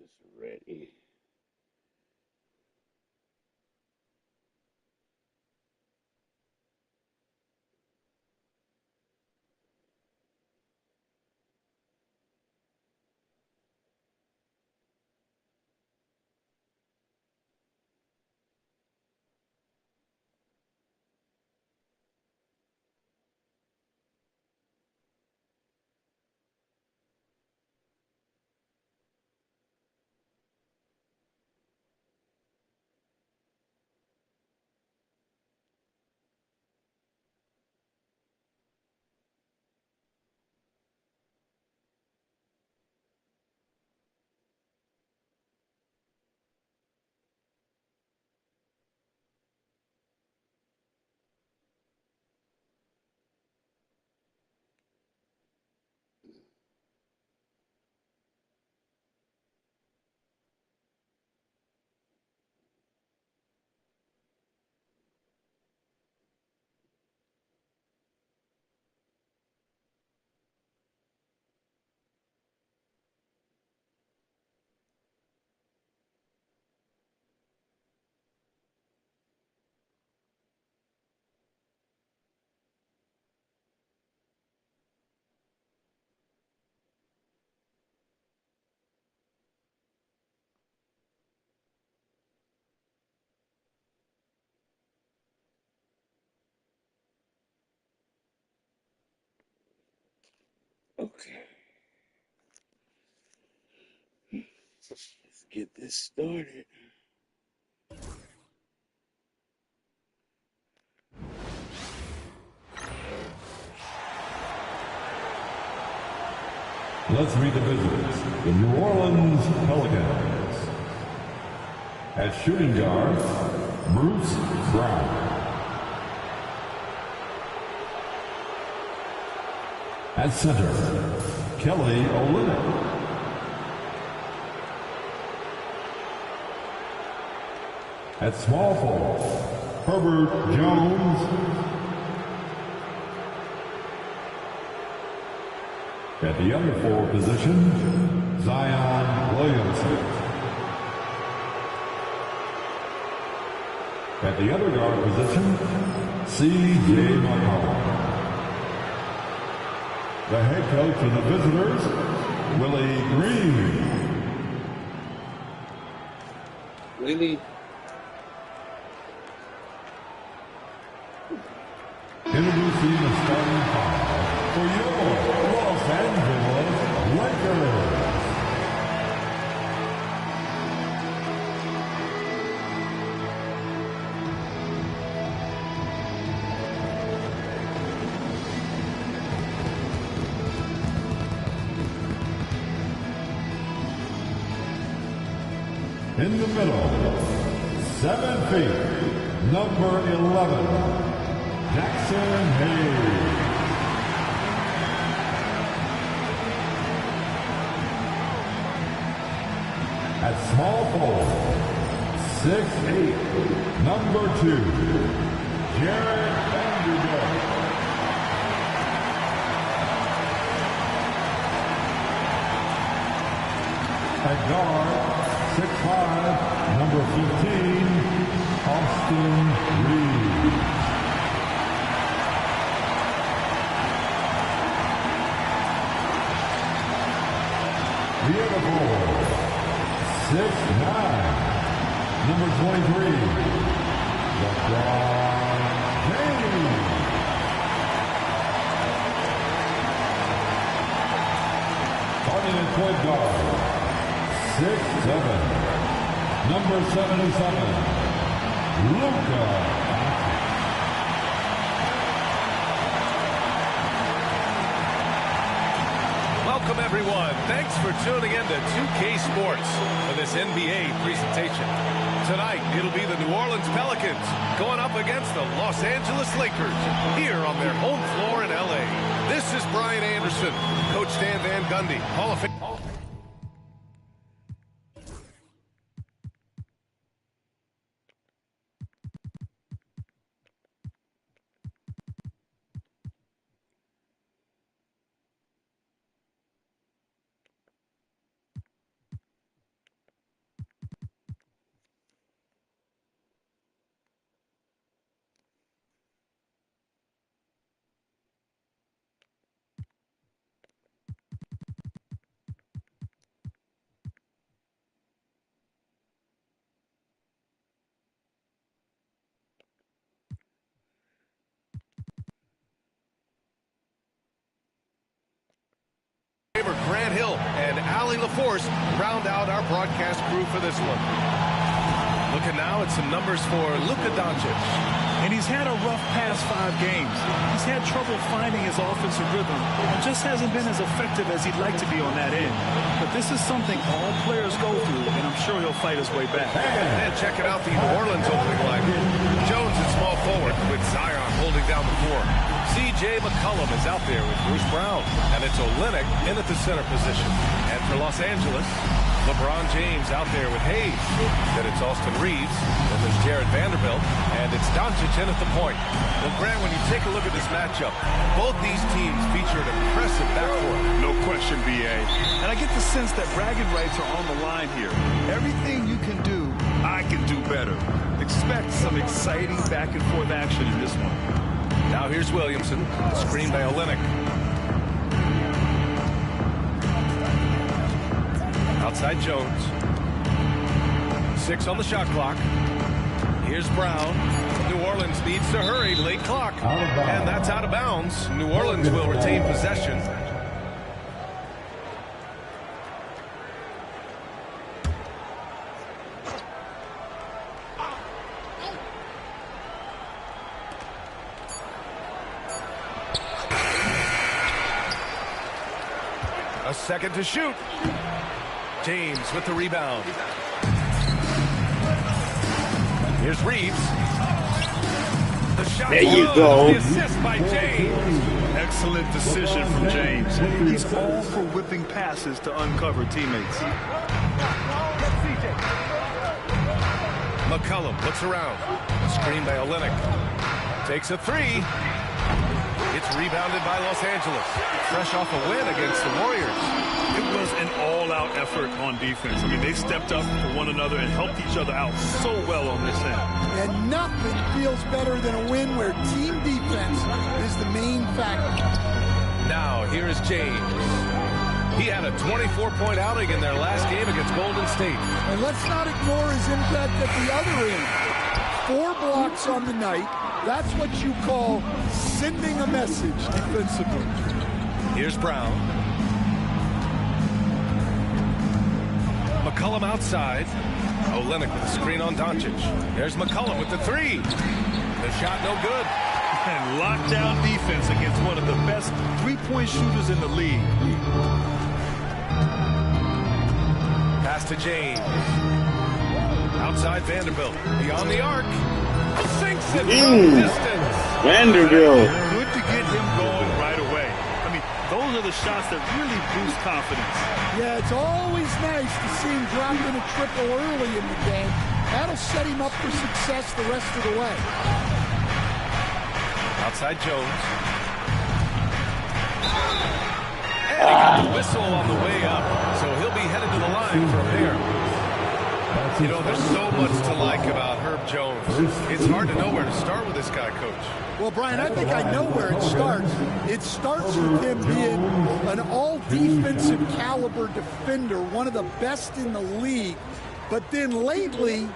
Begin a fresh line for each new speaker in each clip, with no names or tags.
this ready. Okay, let's get this started.
Let's meet the visitors, the New Orleans Pelicans. At shooting guard, Bruce Brown. At center, Kelly Olynyk. At small forward, Herbert Jones. At the other forward position, Zion Williamson. At the other guard position, C.J. McCollum. The head coach of the visitors, Willie Green.
Willie.
Introducing the starting five for your Los Angeles Lakers. In the middle, 7 feet, number 11, Jackson Hayes. At small forward, 6'8", number 2, Jared Vanderbilt. At guard, 6'5", number 15, Austin Reeves. The other forward, 6'9", number 23, LeBron James. Starting at point guard, 6'7", number 77, Luka.
Welcome, everyone. Thanks for tuning in to 2K Sports for this NBA presentation. Tonight, it'll be the New Orleans Pelicans going up against the Los Angeles Lakers here on their home floor in L.A. This is Brian Anderson, Coach Stan Van Gundy, Hall of Fame. neighbor Grant Hill and Allie LaForce round out our broadcast crew for this one. Looking now at some numbers for Luka Doncic.
And he's had a rough past 5 games. He's had trouble finding his offensive rhythm and just hasn't been as effective as he'd like to be on that end. But this is something all players go through, and I'm sure he'll fight his way back.
And checking out the New Orleans opening line. Jones at small forward with Zion holding down the floor. C.J. McCollum is out there with Bruce Brown. And it's Olynyk in at the center position. And for Los Angeles, LeBron James out there with Hayes. Then it's Austin Reeves. Then there's Jared Vanderbilt. And it's Doncic in at the point. Well, Grant, when you take a look at this matchup, both these teams feature an impressive backcourt.
No question, B.A. And I get the sense that bragging rights are on the line here. Everything you can do, I can do better. Expect some exciting back-and-forth action in this one.
Now here's Williamson. Screen by Olynyk. Outside Jones. 6 on the shot clock. Here's Brown. New Orleans needs to hurry. Late clock. And that's out of bounds. New Orleans will retain possession. A second to shoot. James with the rebound. Here's Reeves. The shot.
There you go.
The assist by James.
Excellent decision from James. He's all for whipping passes to uncover teammates.
McCollum looks around. Screen by Olynyk. Takes a 3. It's rebounded by Los Angeles. Fresh off a win against the Warriors.
It was an all-out effort on defense. I mean, they stepped up for one another and helped each other out so well on this end.
And nothing feels better than a win where team defense is the main factor.
Now, here is James. He had a 24-point outing in their last game against Golden State.
And let's not ignore his impact at the other end. 4 blocks on the night. That's what you call sending a message defensively.
Here's Brown. McCollum outside. Olynyk with a screen on Doncic. There's McCollum with the 3. The shot no good.
And lockdown defense against one of the best three-point shooters in the league.
Pass to James. Outside Vanderbilt. Beyond the arc. Sinks it from distance.
Vanderbilt.
Good to get him going right away. I mean, those are the shots that really boost confidence.
Yeah, it's always nice to see him drop in a triple early in the game. That'll set him up for success the rest of the way.
Outside Jones. And he got the whistle on the way up, so he'll be headed to the line for a pair. You know, there's so much to like about Herb Jones. It's hard to know where to start with this guy, Coach.
Well, Brian, I think I know where it starts. It starts with him being an all-defensive caliber defender, one of the best in the league. But then lately,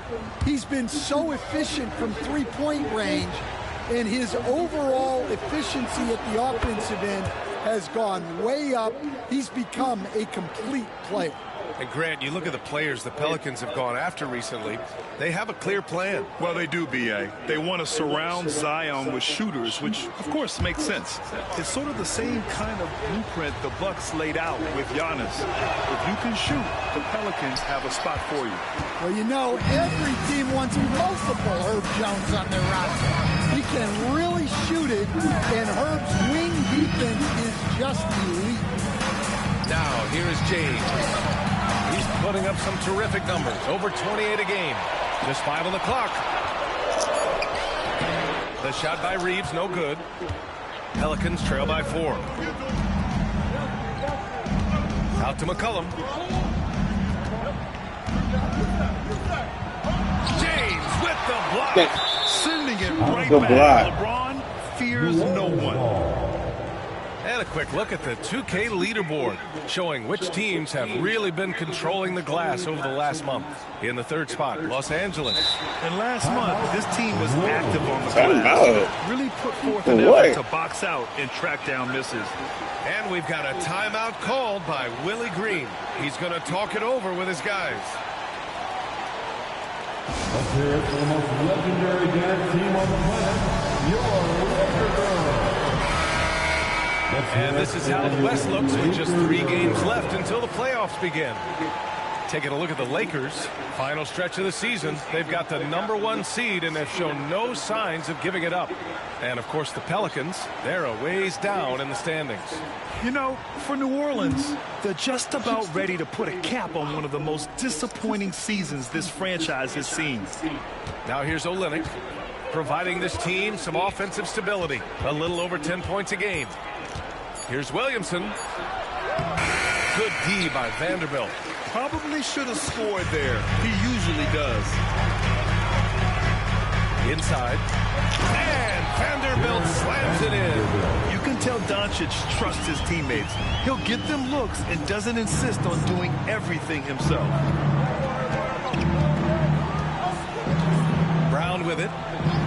he's been so efficient from three-point range, and his overall efficiency at the offensive end has gone way up. He's become a complete player.
And Grant, you look at the players the Pelicans have gone after recently, they have a clear plan.
Well, they do, B.A. They want to surround Zion with shooters, which, of course, makes sense. It's sort of the same kind of blueprint the Bucks laid out with Giannis. If you can shoot, the Pelicans have a spot for you.
Well, you know, every team wants multiple Herb Jones on their roster. He can really shoot it, and Herb's wing defense is just elite.
Now, here is James. He's putting up some terrific numbers. Over 28 a game. Just 5 on the clock. The shot by Reeves, no good. Pelicans trail by 4. Out to McCollum. James with the block. Sending it right back. LeBron fears no one. And a quick look at the 2K leaderboard, showing which teams have really been controlling the glass over the last month. In the 3rd spot, Los Angeles.
And last month, this team was active on the glass, really put forth an effort to box out and track down misses.
And we've got a timeout called by Willie Green. He's going to talk it over with his guys.
Let's hear it for the most legendary dance team on the planet, your Laker Girls.
And this is how the West looks with just 3 games left until the playoffs begin. Taking a look at the Lakers, final stretch of the season, they've got the #1 seed and have shown no signs of giving it up. And of course the Pelicans, they're a ways down in the standings.
You know, for New Orleans, they're just about ready to put a cap on one of the most disappointing seasons this franchise has seen.
Now here's Olynyk, providing this team some offensive stability, a little over 10 points a game. Here's Williamson. Good D by Vanderbilt.
Probably should have scored there. He usually does.
Inside. And Vanderbilt slams it in.
You can tell Doncic trusts his teammates. He'll get them looks and doesn't insist on doing everything himself.
Brown with it.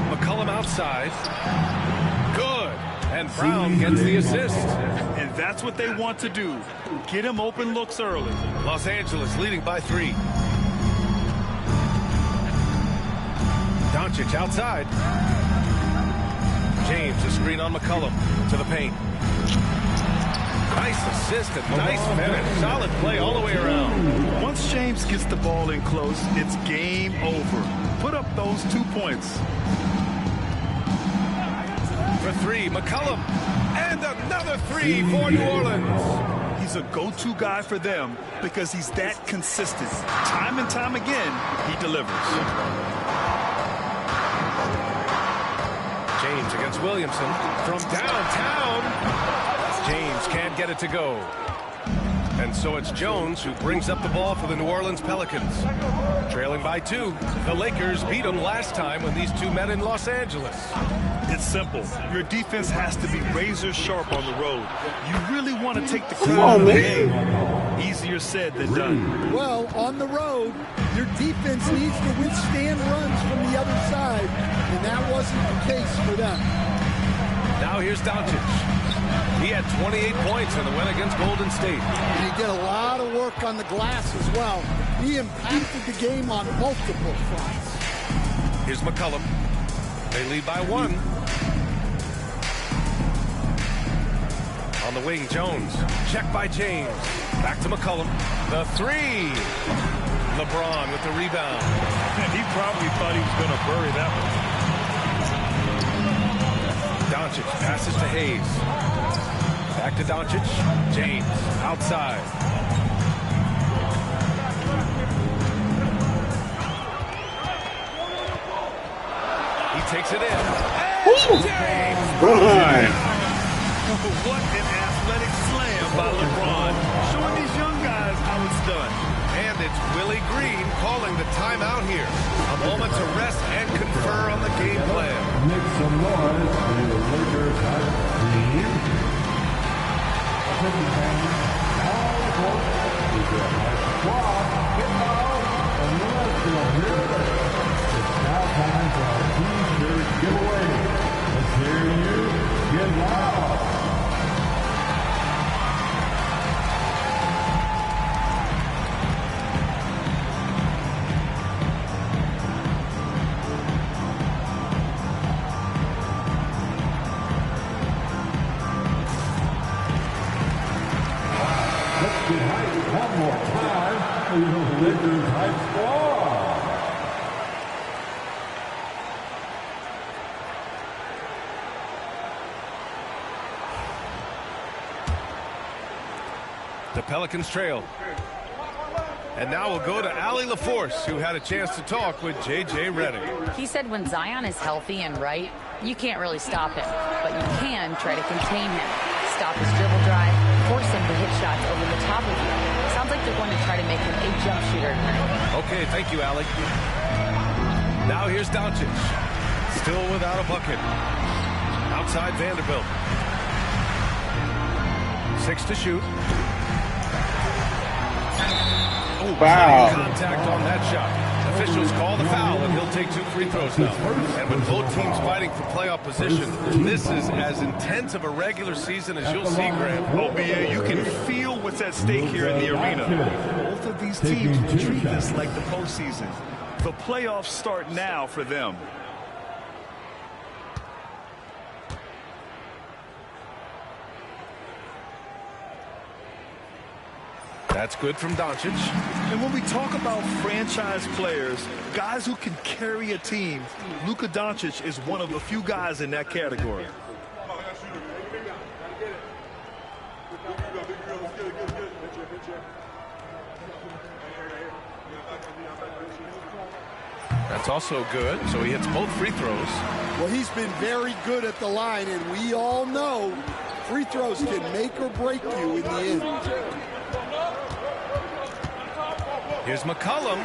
McCollum outside. Good. And Brown gets the assist.
And that's what they want to do. Get him open looks early.
Los Angeles leading by 3. Doncic outside. James, a screen on McCollum to the paint. Nice assist and nice finish. Solid play all the way around.
Once James gets the ball in close, it's game over. Put up those 2 points.
For 3, McCollum. And another 3 for New Orleans.
He's a go-to guy for them because he's that consistent. Time and time again, he delivers.
James against Williamson from downtown. James can't get it to go. And so it's Jones who brings up the ball for the New Orleans Pelicans. Trailing by 2. The Lakers beat them last time when these two met in Los Angeles.
It's simple. Your defense has to be razor sharp on the road. You really want to take the crowd out of the game. Easier said than done.
Well, on the road, your defense needs to withstand runs from the other side, and that wasn't the case for them.
Now here's Doncic. He had 28 points in the win against Golden State.
And he did a lot of work on the glass as well. He impacted the game on multiple fronts.
Here's McCollum. They lead by 1. On the wing, Jones. Check by James. Back to McCollum. The 3. LeBron with the rebound.
And he probably thought he was going to bury that one.
Doncic passes to Hayes. Back to Doncic. James outside. He takes it in. And James!
What an athletic slam by LeBron. Showing these young guys how it's done.
And it's Willie Green calling the timeout here. A moment to rest and confer on the game plan.
Make some noise for the Lakers hype team. All the court is a nice squad. Get out and let's go here. It's now time for our T-shirt giveaway. Let's hear you get loud. One more time for your Lakers hype squad.
The Pelicans trail. And now we'll go to Allie LaForce, who had a chance to talk with J.J. Redick.
He said when Zion is healthy and right, you can't really stop him, but you can try to contain him. Stop his dribble drive, force him to hit shots over the top of you. Sounds like they're going to try to make him a jump shooter tonight.
Okay, thank you, Allie. Now here's Doncic. Still without a bucket. Outside Vanderbilt. 6 to shoot. Oh,
wow.
Contact on that shot. Officials call the foul, and he'll take 2 free throws now. And with both teams fighting for playoff position, this is as intense of a regular season as you'll see, Graham.
Oh, BA, you can feel what's at stake here in the arena. Both of these teams treat this like the postseason. The playoffs start now for them.
That's good from Doncic.
And when we talk about franchise players, guys who can carry a team, Luka Doncic is one of the few guys in that category.
That's also good, so he hits both free throws.
Well, he's been very good at the line, and we all know free throws can make or break you in the end.
Here's McCollum,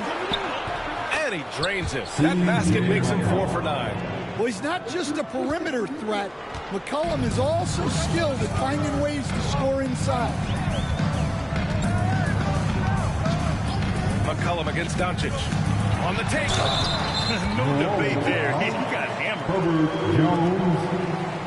and he drains it. That basket makes him 4 for 9.
Well, he's not just a perimeter threat. McCollum is also skilled at finding ways to score inside.
McCollum against Doncic. On the take.
No debate there. He got hammered.
Herbert Jones.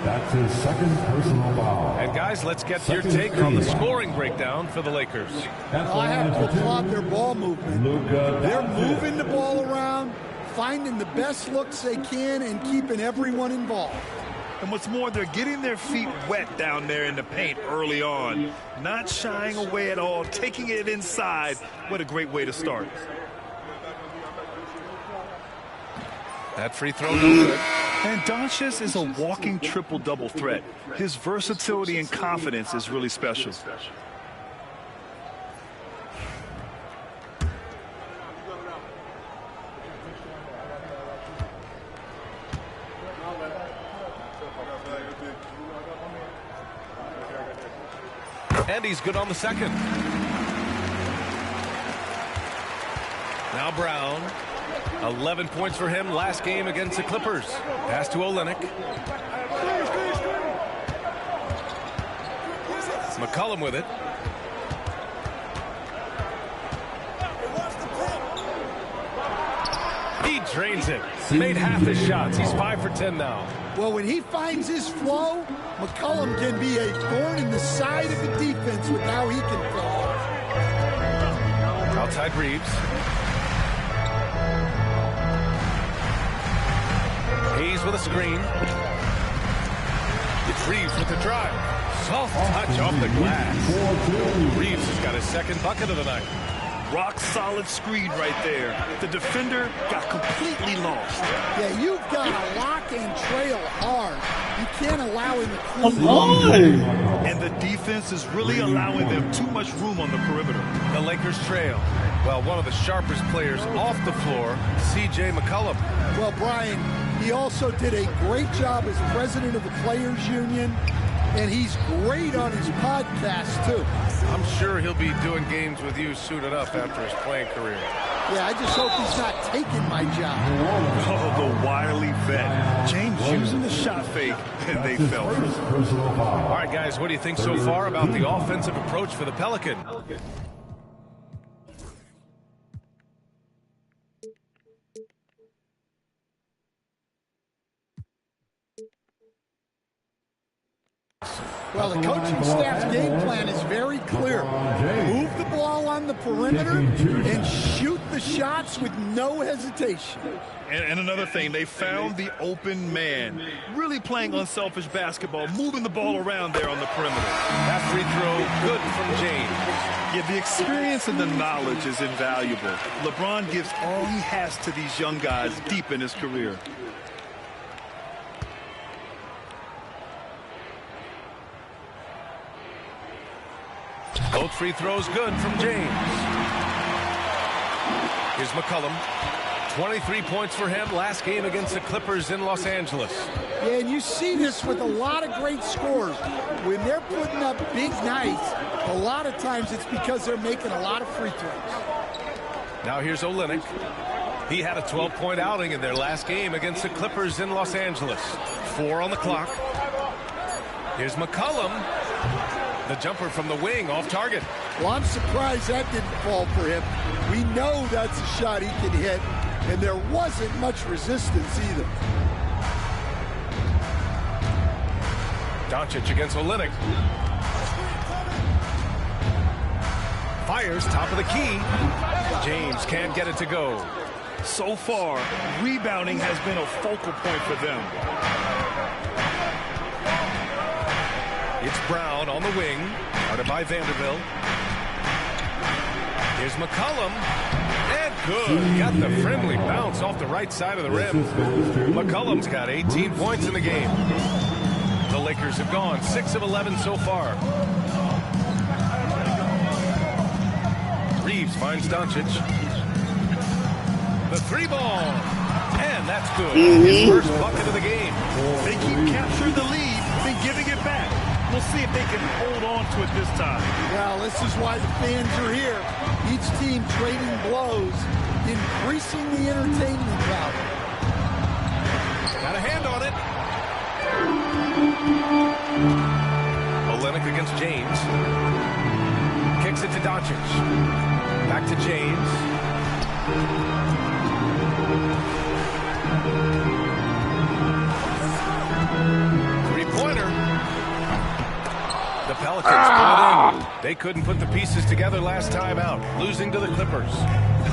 That's his second personal foul.
And guys, let's get your take on the scoring breakdown for the Lakers.
Well, I have to applaud their ball movement. They're moving the ball around, finding the best looks they can, and keeping everyone involved.
And what's more, they're getting their feet wet down there in the paint early on. Not shying away at all, taking it inside. What a great way to start.
That free throw, no good.
And Doncic is a walking triple-double threat. His versatility and confidence is really special.
And he's good on the second. Now Brown. 11 points for him last game against the Clippers. Pass to Olynyk. McCollum with it. He drains it. Made half his shots. He's 5 for 10 now.
Well, when he finds his flow, McCollum can be a thorn in the side of the defense with how he can play.
Outside Reeves. Hayes with a screen. It's Reeves with the drive. Soft touch off the glass. Reeves has got his second bucket of the night.
Rock solid screen right there. The defender got completely lost.
Yeah, you've got to lock and trail hard. You can't allow him to clean.
And the defense is really allowing them too much room on the perimeter.
The Lakers trail. Well, one of the sharpest players off the floor, C.J. McCollum.
Well, Brian, he also did a great job as president of the Players Union, and he's great on his podcast, too.
I'm sure he'll be doing games with you suited up after his playing career.
Yeah, I just hope he's not taking my job.
Oh, the wily vet. James using the shot fake, and they fell.
All right, guys, what do you think so far about the offensive approach for the Pelicans?
Well, the coaching staff's game plan is very clear. Move the ball on the perimeter and shoot the shots with no hesitation.
And another thing, they found the open man. Really playing unselfish basketball, moving the ball around there on the perimeter.
That free throw, good from James.
Yeah, the experience and the knowledge is invaluable. LeBron gives all he has to these young guys deep in his career.
Both free throws good from James. Here's McCollum. 23 points for him last game against the Clippers in Los Angeles.
Yeah, and you see this with a lot of great scorers. When they're putting up big nights, a lot of times it's because they're making a lot of free throws.
Now here's Olynyk. He had a 12-point outing in their last game against the Clippers in Los Angeles. 4 on the clock. Here's McCollum. The jumper from the wing off target.
Well, I'm surprised that didn't fall for him. We know that's a shot he can hit. and there wasn't much resistance either.
Doncic against Olynyk. Fires top of the key. James can't get it to go.
So far, rebounding has been a focal point for them.
It's Brown on the wing, guarded by Vanderbilt. Here's McCollum, and good. Got the friendly bounce off the right side of the rim. McCollum's got 18 points in the game. The Lakers have gone 6 of 11 so far. Reeves finds Doncic. The three ball, and that's good. His first bucket of the game.
They keep capturing the lead, then giving it back. We'll see if they can hold on to it this time.
Well, this is why the fans are here. Each team trading blows, increasing the entertainment value.
Got a hand on it. Olynyk against James. Kicks it to Doncic. Back to James. Three-pointer. The Pelicans put it in. They couldn't put the pieces together last time out, losing to the Clippers.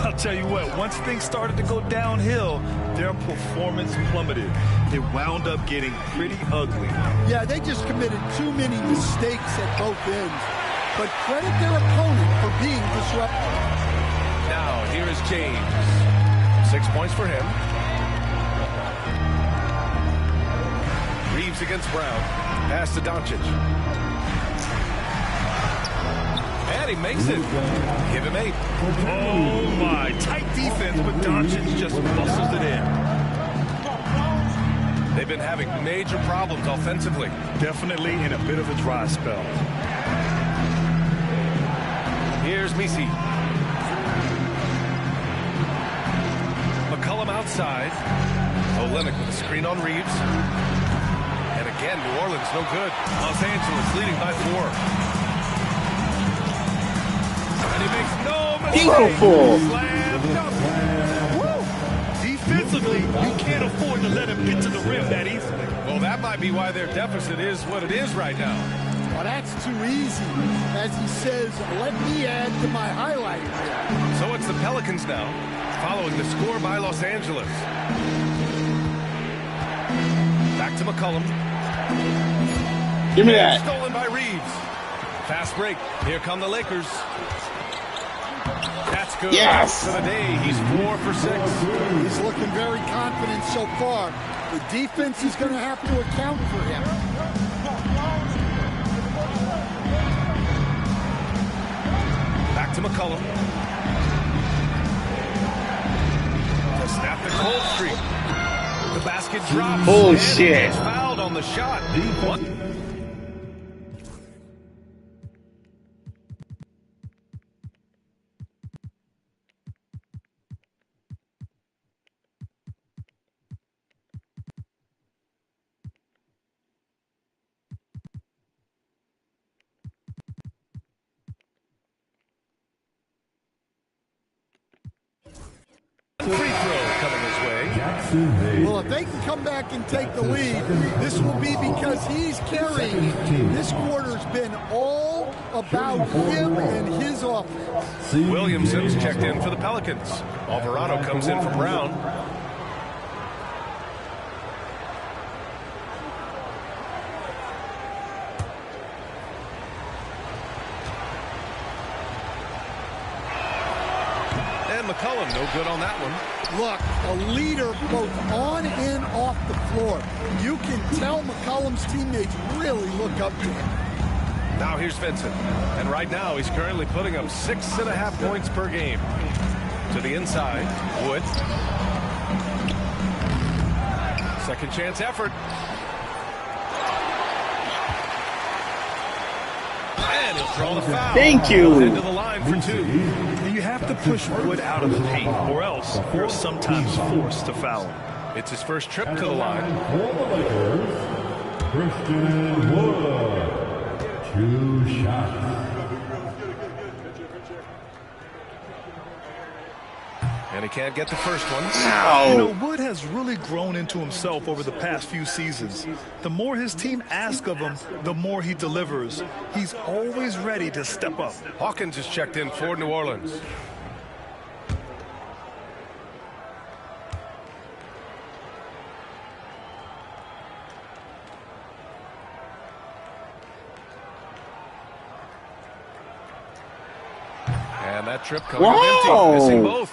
I'll tell you what, once things started to go downhill, their performance plummeted. It wound up getting pretty ugly.
Yeah, they just committed too many mistakes at both ends. But credit their opponent for being disruptive.
Now, here is James. 6 points for him. Reeves against Brown. Pass to Doncic. And he makes it. Give him 8.
Oh, my. Tight defense, but Doncic just muscles it in.
They've been having major problems offensively.
Definitely in a bit of a dry spell.
Here's Messi. McCollum outside. Olynyk with a screen on Reeves. And again, New Orleans no good. Los Angeles leading by 4. And he makes no mistake. Slam dunk.
Woo! Defensively, you can't afford to let him get to the rim that easily.
Well, that might be why their deficit is what it is right now.
Well, that's too easy. As he says, let me add to my highlight reel.
So it's the Pelicans now, following the score by Los Angeles. Back to McCollum.
Give me that.
Stolen by Reeves. Fast break. Here come the Lakers. That's good.
Yes.
For the day, he's 4 for 6.
He's looking very confident so far. The defense is going to have to account for him.
Back to McCollum. To snap the cold streak. The basket drops.
Bullshit.
And he's fouled on the shot. What? Free throw coming his way.
Well, if they can come back and take the lead, this will be because he's carrying it. This quarter's been all about him and his offense.
Williamson's checked in for the Pelicans. Alvarado comes in for Brown. And McCollum, no good on that one.
Look, a leader both on and off the floor. You can tell McCollum's teammates really look up to him.
Now here's Vincent. And right now he's currently putting up 6.5 points per game. To the inside, Wood. Second chance effort. And he'll draw the foul.
Thank you.
Into the line for 2.
You have to push Wood out of the paint, or else you're sometimes forced to foul him.
It's his first trip to the line.
For the Lakers, Christian Wood. 2 shots.
And he can't get the first one.
You know, Wood has really grown into himself over the past few seasons. The more his team asks of him, the more he delivers. He's always ready to step up.
Hawkins is checked in for New Orleans. And that trip coming up empty, missing both.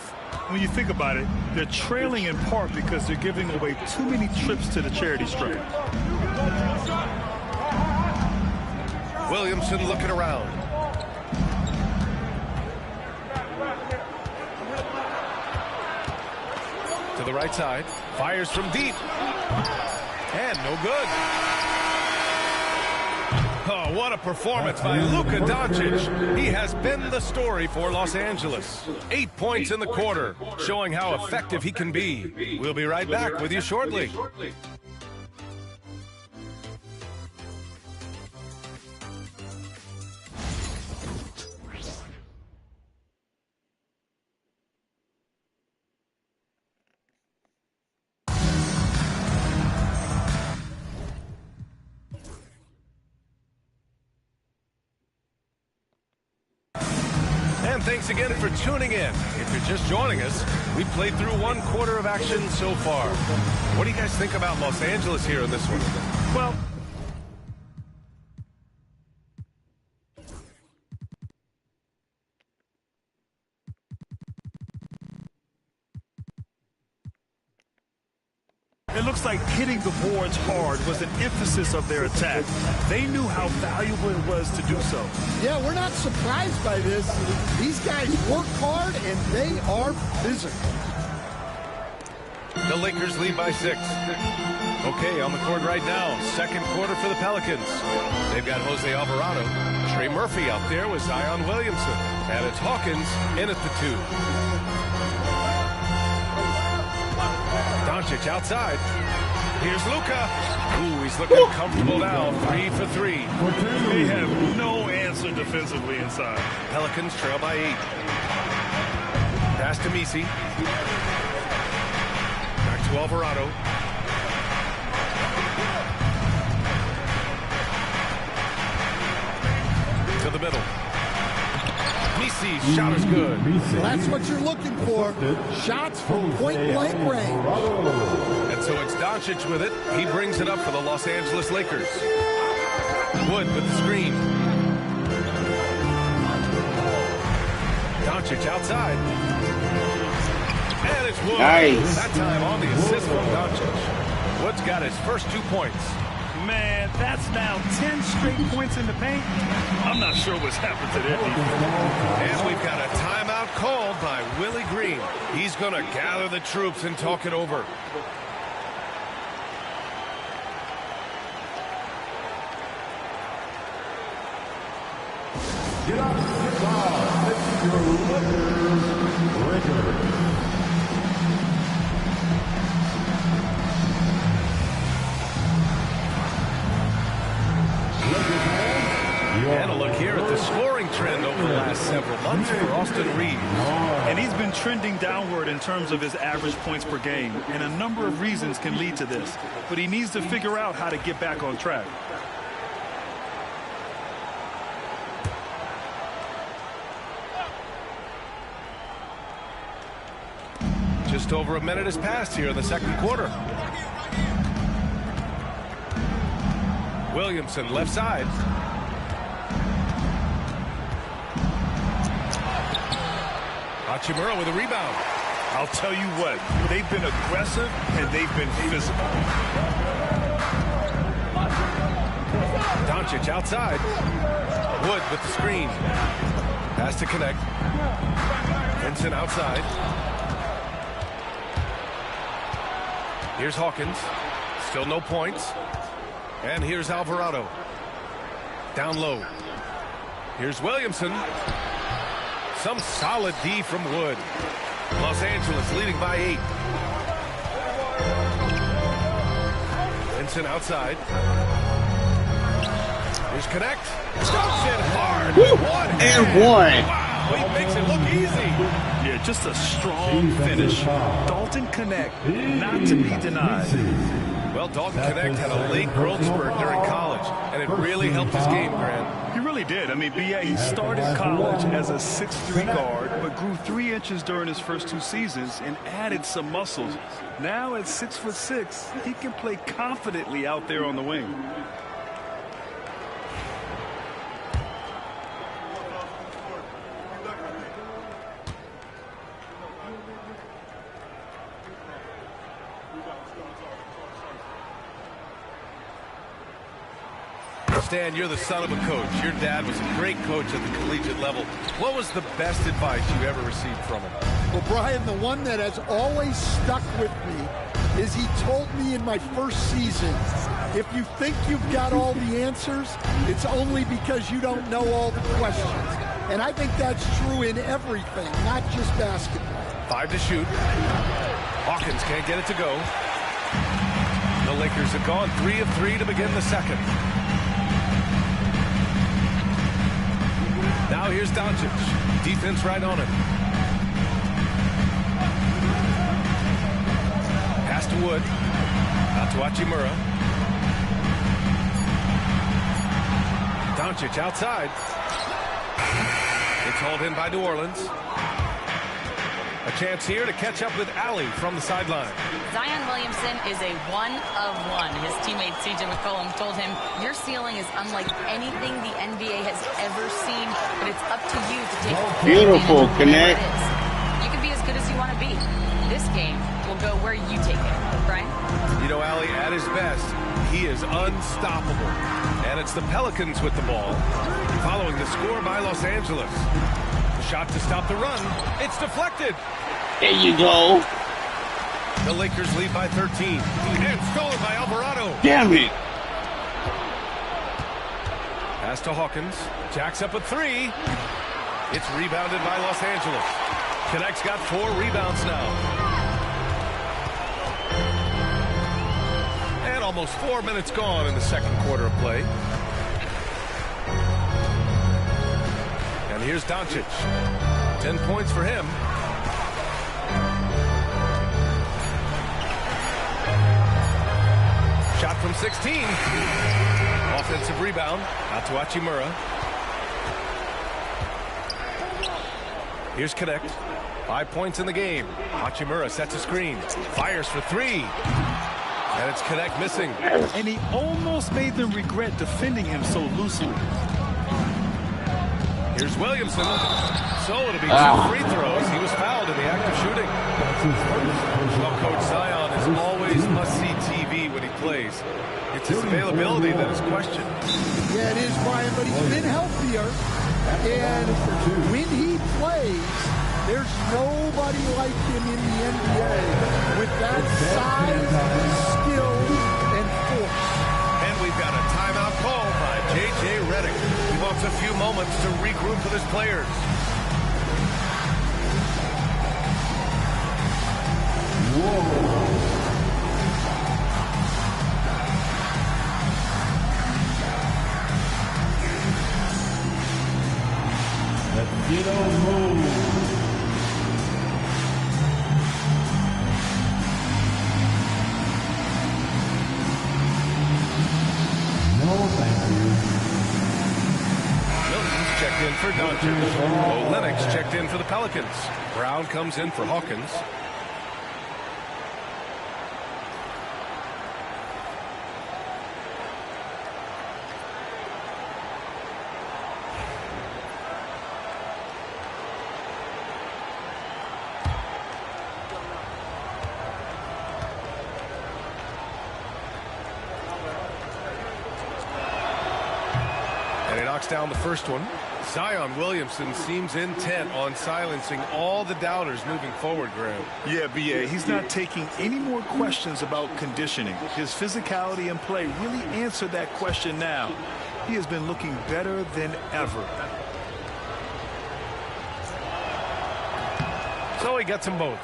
When you think about it, they're trailing in part because they're giving away too many trips to the charity stripe.
Williamson looking around. To the right side. Fires from deep. And no good. Oh, what a performance by Luka Doncic. He has been the story for Los Angeles. 8 points in the quarter, showing how effective he can be. We'll be right back with you shortly. And thanks again for tuning in. If you're just joining us, we played through 1 quarter of action so far. What do you guys think about Los Angeles here in this one?
Well, it looks like hitting the boards hard was an emphasis of their attack. They knew how valuable it was to do so.
Yeah, we're not surprised by this. These guys work hard, and they are physical.
The Lakers lead by 6. Okay, on the court right now, 2nd quarter for the Pelicans. They've got Jose Alvarado. Trey Murphy out there with Zion Williamson. And it's Hawkins in at the 2. Doncic outside. Here's Luka. Ooh, he's looking comfortable now. 3 for 3.
They have no answer defensively inside.
Pelicans trail by 8. Pass to Messi. Back to Alvarado. To the middle. Messi's shot is good.
Well, that's what you're looking for. Shots from point-blank range.
And so it's Doncic with it. He brings it up for the Los Angeles Lakers. Wood with the screen. Doncic outside. And it's Wood.
Nice.
That time on the assist from Doncic. Wood's got his first 2 points.
Man, that's now 10 straight points in the paint. I'm not sure what's happened to their defense.
And we've got a timeout called by Willie Green. He's going to gather the troops and talk it over.
Get up, get down. It's your Lakers.
And a look here at the scoring trend over the last several months for Austin Reeves.
And he's been trending downward in terms of his average points per game. And a number of reasons can lead to this. But he needs to figure out how to get back on track.
Just over a minute has passed here in the 2nd quarter. Williamson left side. Hachimura with a rebound.
I'll tell you what, they've been aggressive and they've been physical.
Doncic outside. Wood with the screen. Pass to connect. Vincent outside. Here's Hawkins. Still no points. And here's Alvarado. Down low. Here's Williamson. Some solid D from Wood. Los Angeles leading by 8. Vincent outside. Here's connect. Dumps it hard.
And one.
Wow. Oh, he makes it look easy.
Yeah, just a strong finish. Dalton Connect, not to be denied.
Well, Dalton Connect had a late growth spurt during college, and it really helped his game, Grant.
He really did. I mean, B.A., he started college as a 6'3" guard, but grew 3 inches during his first 2 seasons and added some muscles. Now at 6'6", he can play confidently out there on the wing.
Stan, you're the son of a coach. Your dad was a great coach at the collegiate level. What was the best advice you ever received from him?
Well, Brian, the one that has always stuck with me is he told me in my first season, if you think you've got all the answers, it's only because you don't know all the questions. And I think that's true in everything, not just basketball.
5 to shoot. Hawkins can't get it to go. The Lakers have gone 3 of 3 to begin the second. Now here's Doncic. Defense right on him. Pass to Wood. Out to Hachimura. Doncic outside. It's hauled in by New Orleans. A chance here to catch up with Allie from the sideline.
Zion Williamson is a one-of-one. His teammate C.J. McCollum told him, your ceiling is unlike anything the NBA has ever seen, but it's up to you to take
Beautiful connect.
You can be as good as you want to be. This game will go where you take it. Brian?
You know, Allie, at his best, he is unstoppable. And it's the Pelicans with the ball, following the score by Los Angeles. Shot to stop the run. It's deflected.
There you go.
The Lakers lead by 13. And stolen by Alvarado.
Damn it.
Pass to Hawkins. Jacks up a 3. It's rebounded by Los Angeles. Connect's got 4 rebounds now. And almost 4 minutes gone in the second quarter of play. And here's Doncic. 10 points for him. Shot from 16. Offensive rebound. Out to Hachimura. Here's Connect. 5 points in the game. Hachimura sets a screen. Fires for 3. And it's Connect missing.
And he almost made them regret defending him so loosely.
Here's Williamson. So it'll be 2 free throws. He was fouled in the act of shooting. Well, Coach Zion is always must-see TV when he plays. It's his availability that is questioned.
Yeah, it is, Brian, but he's been healthier. And when he plays, there's nobody like him in the NBA with that size, skill, and force.
And we've got a timeout call by J.J. Redick. He wants a few moments to regroup with his players.
Whoa. Move. No, thank you.
Milton's checked in for Doncic. Olenek's checked in for the Pelicans. Brown comes in for Hawkins. Down the first one. Zion Williamson seems intent on silencing all the doubters moving forward, Graham.
Yeah, B.A., he's not taking any more questions about conditioning. His physicality and play really answered that question now. He has been looking better than ever.
So he gets them both.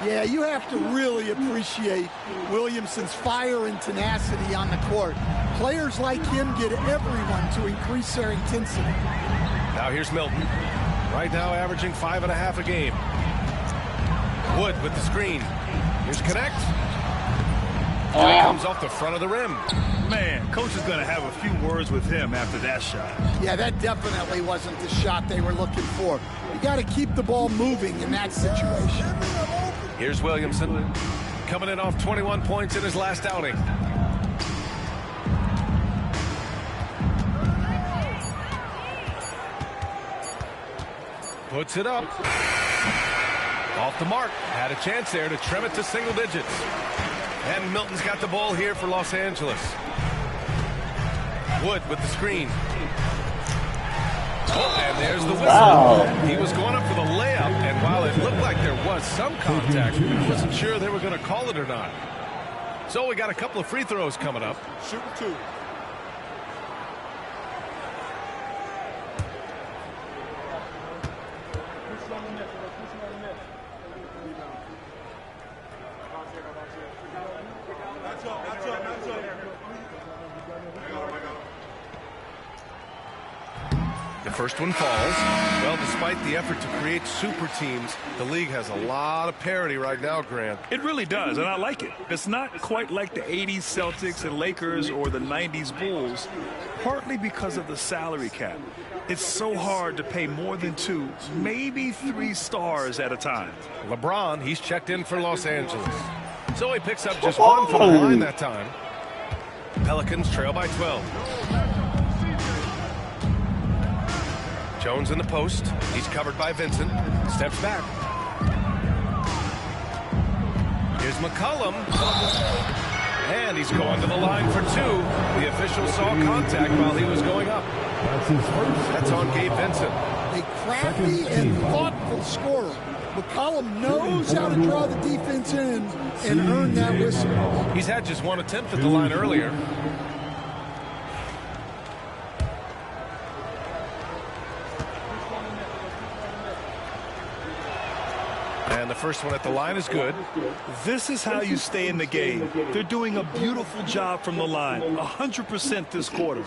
Yeah, you have to really appreciate Williamson's fire and tenacity on the court. Players like him get everyone to increase their intensity.
Now here's Milton. Right now averaging 5.5 a game. Wood with the screen. Here's Connect. And he comes off the front of the rim.
Man, coach is going to have a few words with him after that shot.
Yeah, that definitely wasn't the shot they were looking for. You got to keep the ball moving in that situation.
Here's Williamson, coming in off 21 points in his last outing. Puts it up. Off the mark. Had a chance there to trim it to single digits. And Milton's got the ball here for Los Angeles. Wood with the screen. Oh, and there's the whistle.
Wow.
He was going up for the layup, and while it looked like there was some contact, he wasn't sure they were going to call it or not. So we got a couple of free throws coming up.
Shoot 2.
The first one falls. Well, despite the effort to create super teams, the league has a lot of parity right now, Grant.
It really does, and I like it. It's not quite like the 80s Celtics and Lakers or the 90s Bulls, partly because of the salary cap. It's so hard to pay more than 2, maybe 3 stars at a time.
LeBron, he's checked in for Los Angeles. So he picks up just one from the line that time. Pelicans trail by 12. Jones in the post. He's covered by Vincent. Steps back. Here's McCollum. And he's going to the line for 2. The official saw contact while he was going up.
That's his first.
That's on Gabe Vincent.
A crafty and thoughtful scorer. McCollum knows how to draw the defense in and earn that whistle.
He's had just one attempt at the line earlier. And the first one at the line is good.
This is how you stay in the game. They're doing a beautiful job from the line, 100% this quarter.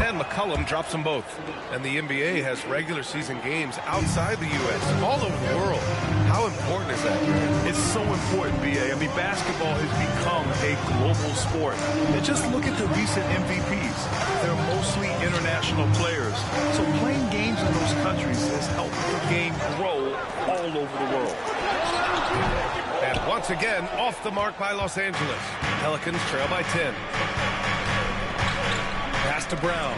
And McCollum drops them both. And the NBA has regular season games outside the U.S., all over the world. How important is that?
It's so important, B.A. I mean, basketball has become a global sport. And just look at the recent MVPs. They're mostly international players. So playing games in those countries has helped the game grow all over the world.
And once again, off the mark by Los Angeles. Pelicans trail by 10. Pass to Brown.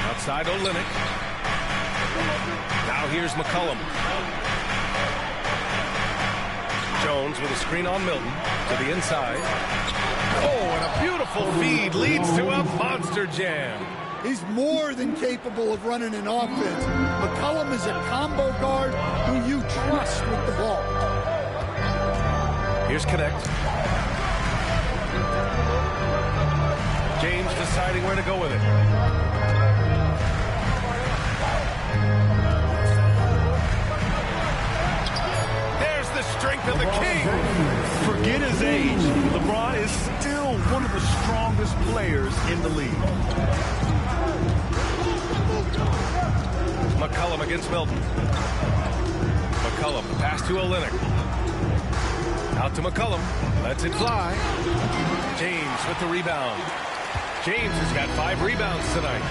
Outside Olynyk. Now here's McCollum. Jones with a screen on Milton to the inside. Oh, and a beautiful feed leads to a monster jam.
He's more than capable of running an offense. McCollum is a combo guard who you trust with the ball.
Here's Connect. James deciding where to go with it. There's the strength of the king.
Forget his age. LeBron is still one of the strongest players in the league.
McCollum against Milton. McCollum, pass to Olynyk. Out to McCollum. Lets it fly. James with the rebound. James has got 5 rebounds tonight.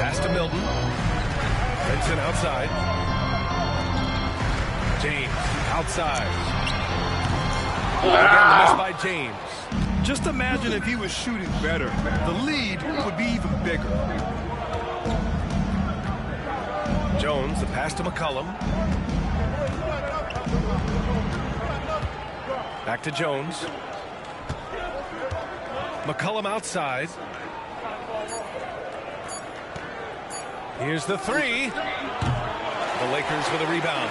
Pass to Milton. Vincent outside. James outside. Again, the miss by James.
Just imagine if he was shooting better. The lead would be even bigger.
Jones, the pass to McCollum. Back to Jones. McCollum outside. Here's the 3. The Lakers with a rebound.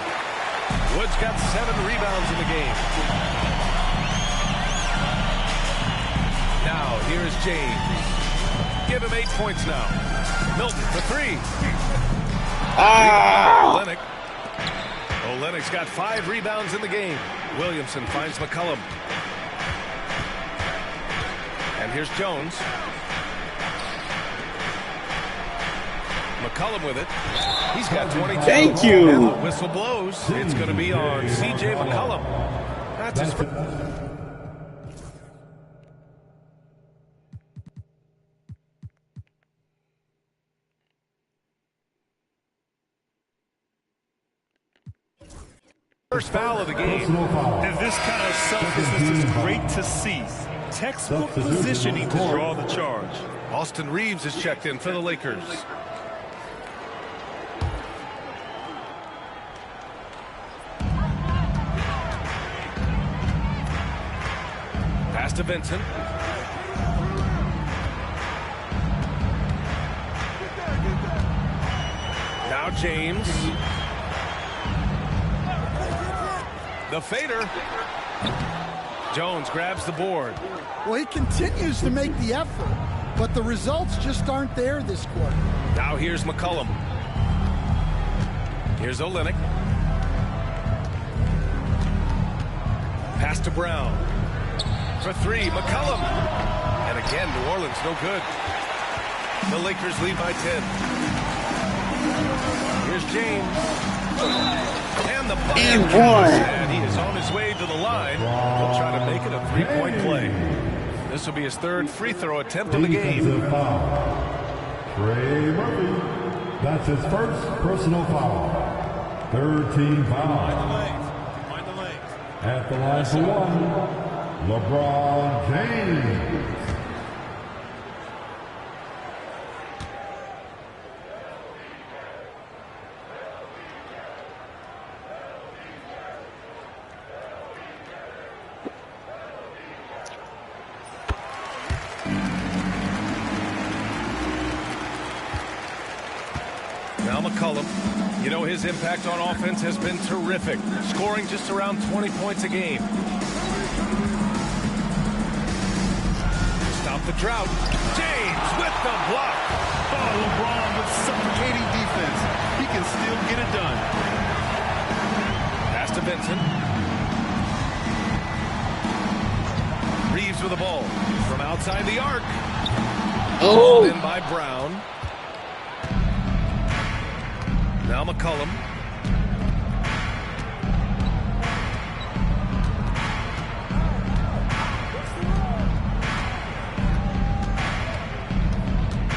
Wood's got 7 rebounds in the game. Now, here's James. Give him 8 points now. Milton for 3. Olynyk. Olynyk's got 5 rebounds in the game. Williamson finds McCollum. And here's Jones. McCollum with it. He's got 22.
Thank you.
And the whistle blows. It's going to be on C.J. McCollum. That's his first foul of the game.
And this kind of selflessness is great to see. Textbook positioning to draw the charge.
Austin Reeves is checked in for the Lakers. Pass to Vincent. Now James. The fader. Jones grabs the board.
Well, he continues to make the effort, but the results just aren't there this quarter.
Now here's McCollum. Here's Olynyk. Pass to Brown. For 3, McCollum. And again, New Orleans no good. The Lakers lead by 10. Here's James. And the
And one.
And he is on his way to the line. He'll try to make it a 3-point play. This will be his 3rd free throw attempt of the game.
Defensive foul. Trey Murphy. That's his first personal foul. 3rd team foul. At the line for 1, LeBron James.
Now McCollum. You know, his impact on offense has been terrific, scoring just around 20 points a game. Stop the drought. James with the block.
Oh, LeBron with suffocating defense. He can still get it done.
Pass to Vincent. Reeves with the ball from outside the arc.
Oh.
In by Brown. Now McCollum.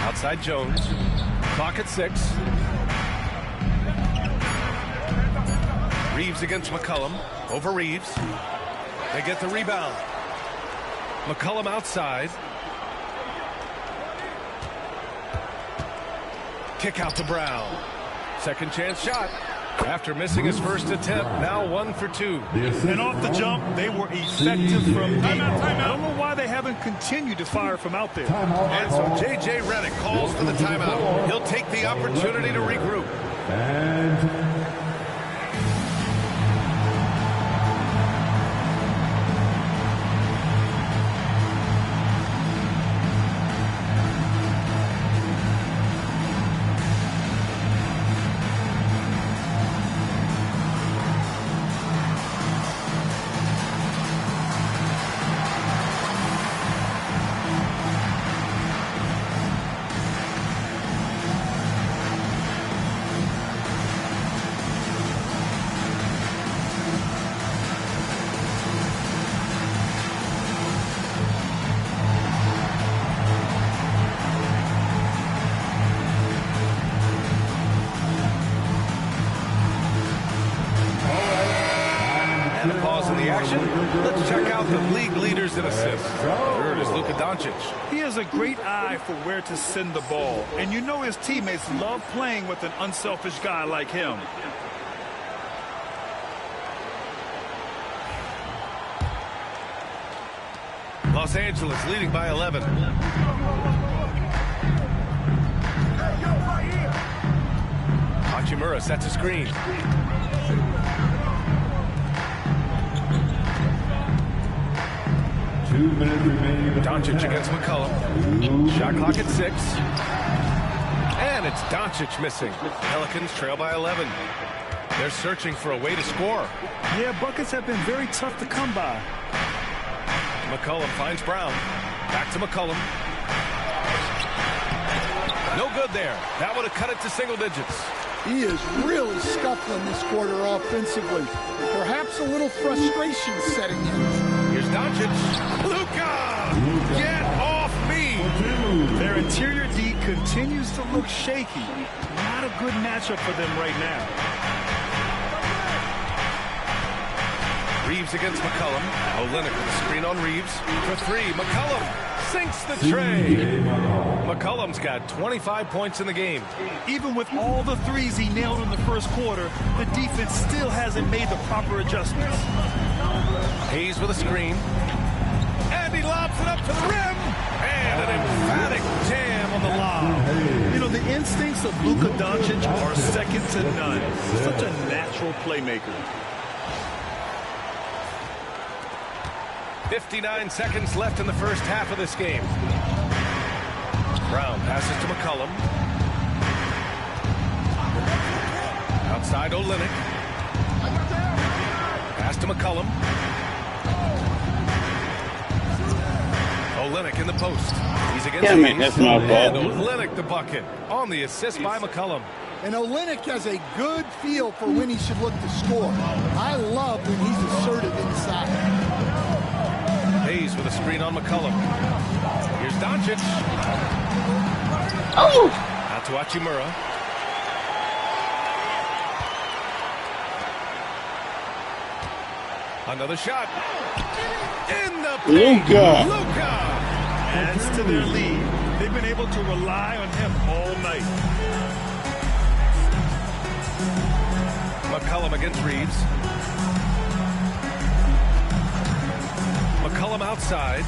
Outside Jones. Clock at 6. Reeves against McCollum. Over Reeves. They get the rebound. McCollum outside. Kick out to Brown. Second chance shot. After missing his first attempt, now 1 for 2.
And off the jump, they were effective from deep. I don't know why they haven't continued to fire from out there.
And so J.J. Redick calls for the timeout. He'll take the opportunity to regroup.
And
Let's check out the league leaders in assists. Third is Luka Doncic.
He has a great eye for where to send the ball. And you know his teammates love playing with an unselfish guy like him.
Los Angeles leading by 11. Hachimura sets a screen. Doncic against McCollum. Shot clock at 6. And it's Doncic missing. Pelicans trail by 11. They're searching for a way to score.
Yeah, buckets have been very tough to come by.
McCollum finds Brown. Back to McCollum. No good there. That would have cut it to single digits.
He is really scuffling this quarter offensively. Perhaps a little frustration setting in.
Here's Doncic. Luka! Get off me!
Their interior D continues to look shaky. Not a good matchup for them right now.
Reeves against McCollum. Olynyk with a screen on Reeves. For three, McCollum sinks the tray. McCollum's got 25 points in the game.
Even with all the threes he nailed in the first quarter, the defense still hasn't made the proper adjustments.
Hayes with a screen. And he lobs it up to the rim. And an emphatic jam on the lob.
You know, the instincts of Luka Doncic are second to none. Such a natural playmaker.
59 seconds left in the first half of this game. Brown passes to McCollum. Outside Olynyk. Pass to McCollum. Olynyk in the post. He's against Hayes.
That's my
And
fault.
Olynyk the bucket on the assist by McCollum.
And Olynyk has a good feel for when he should look to score. I love when he's assertive inside.
Hayes with a screen on McCollum. Here's Doncic.
Oh!
Out to Hachimura. Another shot. In the paint. Luka
Adds to their lead. They've been able to rely on him all night.
McCollum against Reeves. McCollum outside.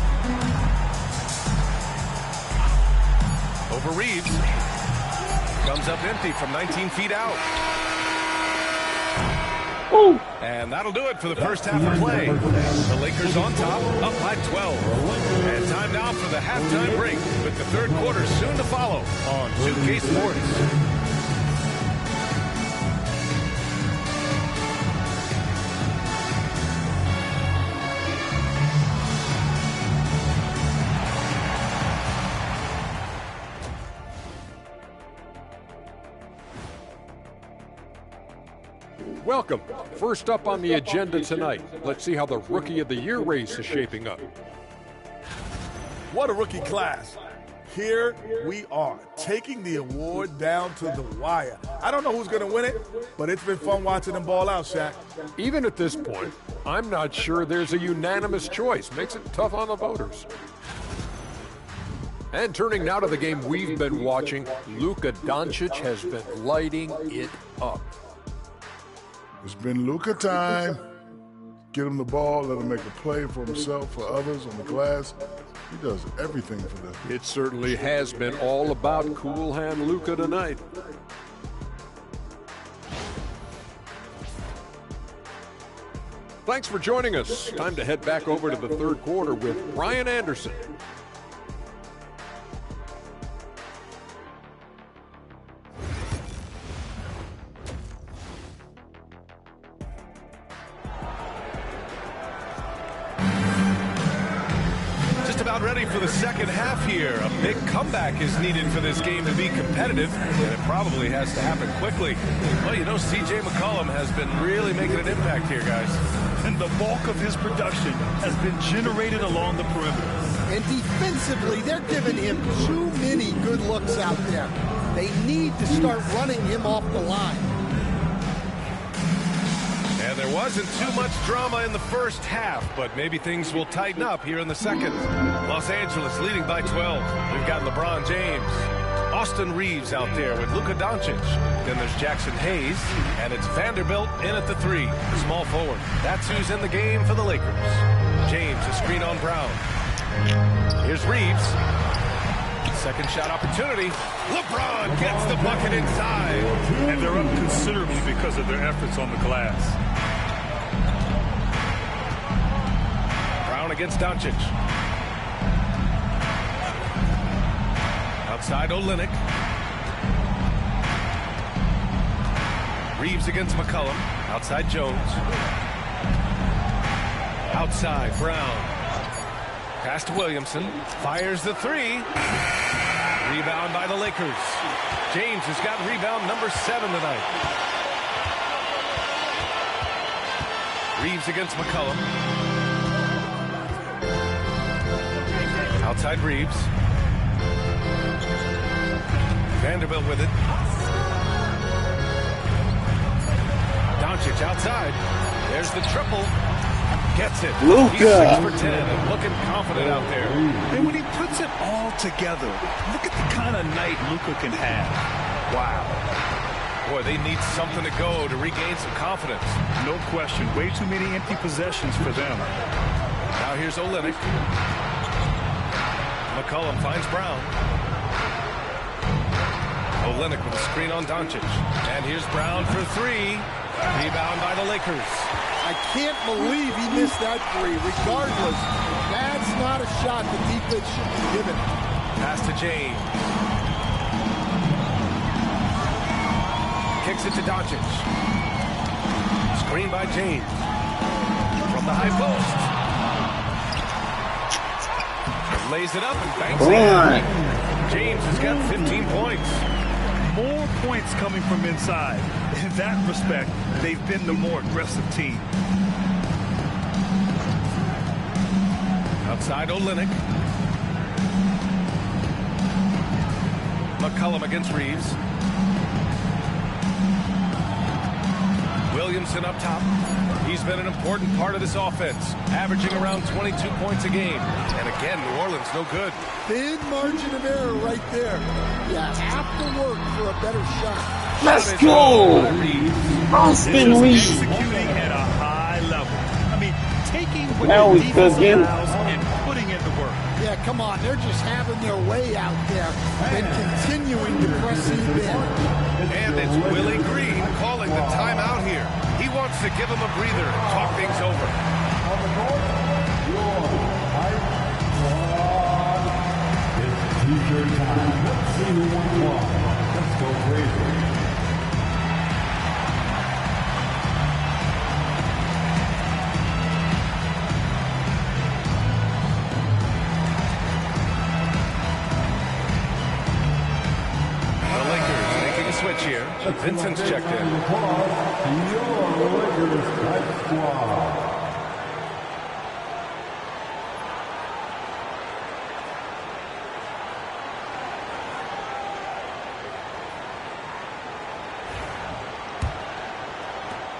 Over Reeves. Comes up empty from 19 feet out.
Ooh.
And that'll do it for the first half of play. The Lakers on top, up by 12. And time now for the halftime break, with the third quarter soon to follow on 2K Sports.
Welcome. First up on the agenda tonight, let's see how the Rookie of the Year race is shaping up.
What a rookie class. Here we are, taking the award down to the wire. I don't know who's going to win it, but it's been fun watching them ball out, Shaq.
Even at this point, I'm not sure there's a unanimous choice. Makes it tough on the voters. And turning now to the game we've been watching, Luka Doncic has been lighting it up.
It's been Luka time. Get him the ball, let him make a play for himself, for others on the glass. He does everything for them.
It certainly has been all about cool hand Luka tonight. Thanks for joining us. Time to head back over to the third quarter with Brian Anderson.
About ready for the second half here. A big comeback is needed for this game to be competitive, and it probably has to happen quickly. Well, you know, C.J. McCollum has been really making an impact here, guys.
And the bulk of his production has been generated along the perimeter.
And defensively, they're giving him too many good looks out there. They need to start running him off the line.
And there wasn't too much drama in the first half, but maybe things will tighten up here in the second. Los Angeles leading by 12. We've got LeBron James. Austin Reeves out there with Luka Doncic. Then there's Jackson Hayes, and it's Vanderbilt in at the three, the small forward. That's who's in the game for the Lakers. James, a screen on Brown. Here's Reeves. Second shot opportunity. LeBron gets the bucket inside.
And they're up considerably because of their efforts on the glass.
Brown against Doncic. Outside Olynyk. Reeves against McCollum. Outside Jones. Outside Brown. Pass to Williamson. Fires the three. Rebound by the Lakers. James has got rebound number 7 tonight. Reeves against McCollum. Outside Reeves. Vanderbilt with it. Doncic outside. There's the triple. Gets it.
Luka.
He's 6 for 10 and looking confident out there.
And when he puts it all together, look at the kind of night Luka can have. Wow.
Boy, they need something to go to regain some confidence.
No question. Way too many empty possessions for them.
Now here's Olynyk. McCollum finds Brown. Olynyk with a screen on Doncic. And here's Brown for 3. Rebound by the Lakers.
I can't believe he missed that 3. Regardless, that's not a shot the defense should be given.
Pass to James. Kicks it to Doncic. Screen by James. From the high post. Lays it up and banks it in. James has got 15 points.
More points coming from inside. In that respect, they've been the more aggressive team.
Outside Olynyk. McCollum against Reeves. Williamson up top. He's been an important part of this offense, averaging around 22 points a game. And again, New Orleans no good.
Thin margin of error right there. You have to work for a better shot.
Let's go! Austin Reeves.
Executing at a high level. I mean, taking what
Now
the
we
defense
cooking.
allows and putting in the work.
Yeah, come on. They're just having their way out there and continuing to press in.
And it's Willie Green calling the timeout here. He wants to give him a breather and talk things over.
On the court, your hype squad. It's t-shirt time. Let's see who won what. Let's go crazy.
The Lakers making a switch here. Vincent's checked in.
Your Lakers hype squad.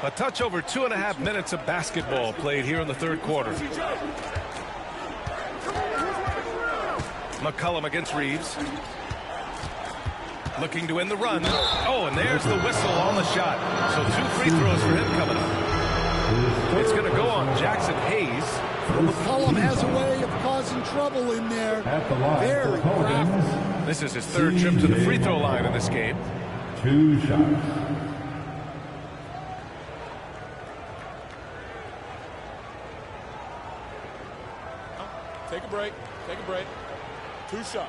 A touch over 2.5 minutes of basketball played here in the third quarter. McCollum against Reeves. Looking to end the run. Oh, and there's the whistle on the shot. So 2 free throws for him coming up. It's going to go on Jackson Hayes.
McCollum has a way of causing trouble in there.
At the line,
Very
the Pelicans,
graphic.
This is his 3rd trip to the free throw line in this game.
2 shots.
Take a break. Take a break. 2 shots.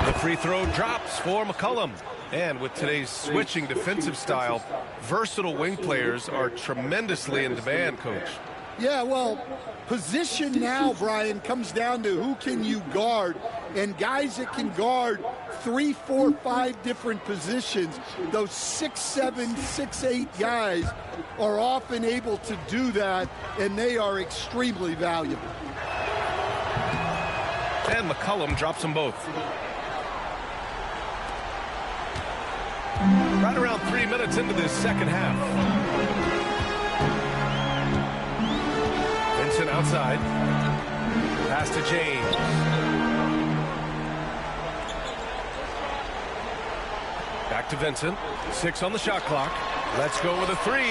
The free throw drops for McCollum. And with today's switching defensive style, versatile wing players are tremendously in demand, Coach.
Yeah, well, position now, Brian, comes down to who can you guard. And guys that can guard 3, 4, 5 different positions, those 6'7", 6'8" guys are often able to do that, and they are extremely valuable.
And McCollum drops them both. Right around 3 minutes into this second half. Vincent outside. Pass to James. Back to Vincent. 6 on the shot clock. Let's go with a 3.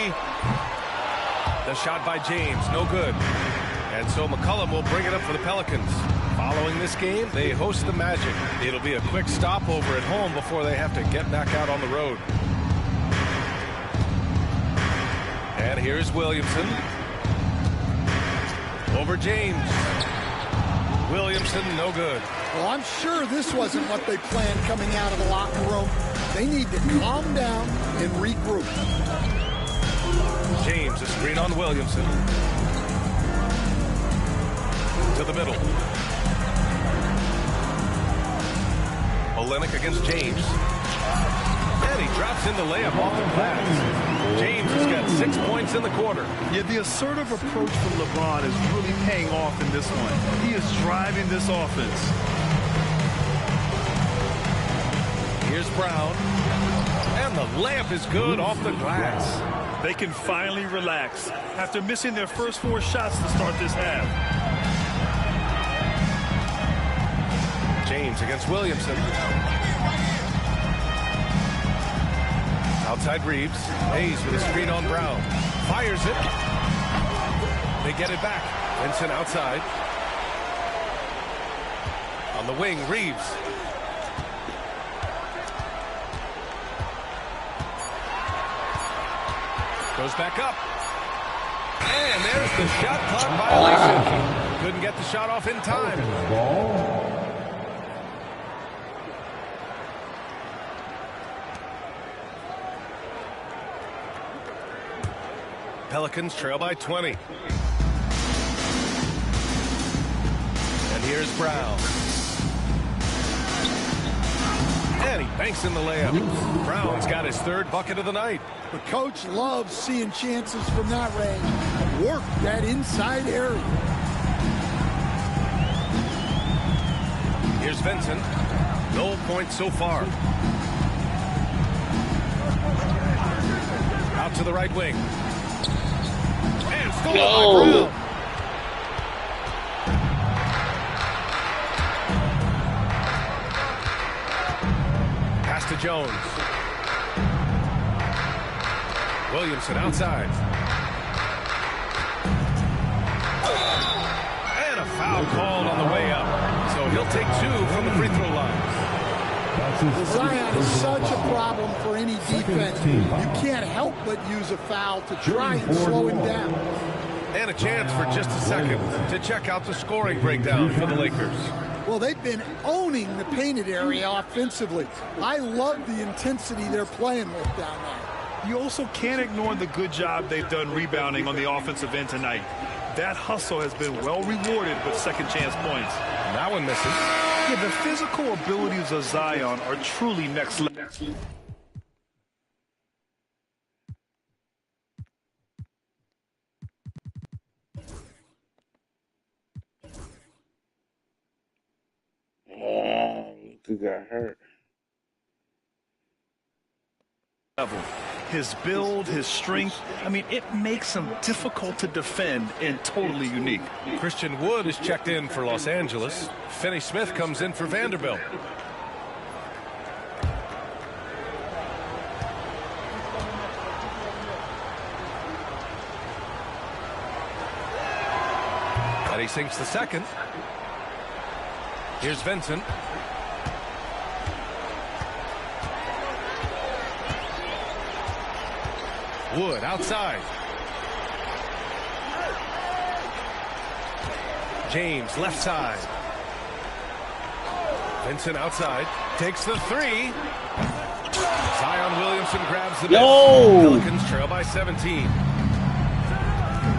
The shot by James, no good. And so McCollum will bring it up for the Pelicans. Following this game, they host the Magic. It'll be a quick stopover at home before they have to get back out on the road. And here's Williamson. Over James. Williamson, no good.
Well, I'm sure this wasn't what they planned coming out of the locker room. They need to calm down and regroup.
James, a screen on Williamson. To the middle. Olenek against James. And he drops in the layup off the glass. James has got 6 points in the quarter.
Yeah, the assertive approach from LeBron is really paying off in this one. He is driving this offense.
Here's Brown. And the layup is good off the glass.
They can finally relax after missing their first 4 shots to start this half.
James against Williamson. Outside Reeves. Hayes with a screen on Brown. Fires it. They get it back. Vincent outside. On the wing, Reeves. Goes back up. And there's the shot clock violation. Couldn't get the shot off in time. Pelicans trail by 20. And here's Brown. And he banks in the layup. Brown's got his 3rd bucket of the night.
The coach loves seeing chances from that range. Work that inside area.
Here's Vincent. No points so far. Out to the right wing. And stolen by Brown. Pass to Jones. Williamson outside. And a foul called on the way up. So he'll take 2 from the free throw line.
Zion is such a problem for any defense. You can't help but use a foul to try and slow him down.
And a chance for just a second to check out the scoring breakdown for the Lakers.
Well, they've been owning the painted area offensively. I love the intensity they're playing with down there.
You also can't ignore the good job they've done rebounding on the offensive end tonight. That hustle has been well rewarded with second chance points.
That one misses.
Yeah, the physical abilities of Zion are truly next level.
He got hurt.
His build, his strength, I mean, it makes him difficult to defend and totally unique.
Christian Wood is checked in for Los Angeles. Finney Smith comes in for Vanderbilt. And he sinks the second. Here's Vincent. Wood outside. James left side. Vincent outside. Takes the 3. Zion Williamson grabs the miss. Pelicans trail by 17.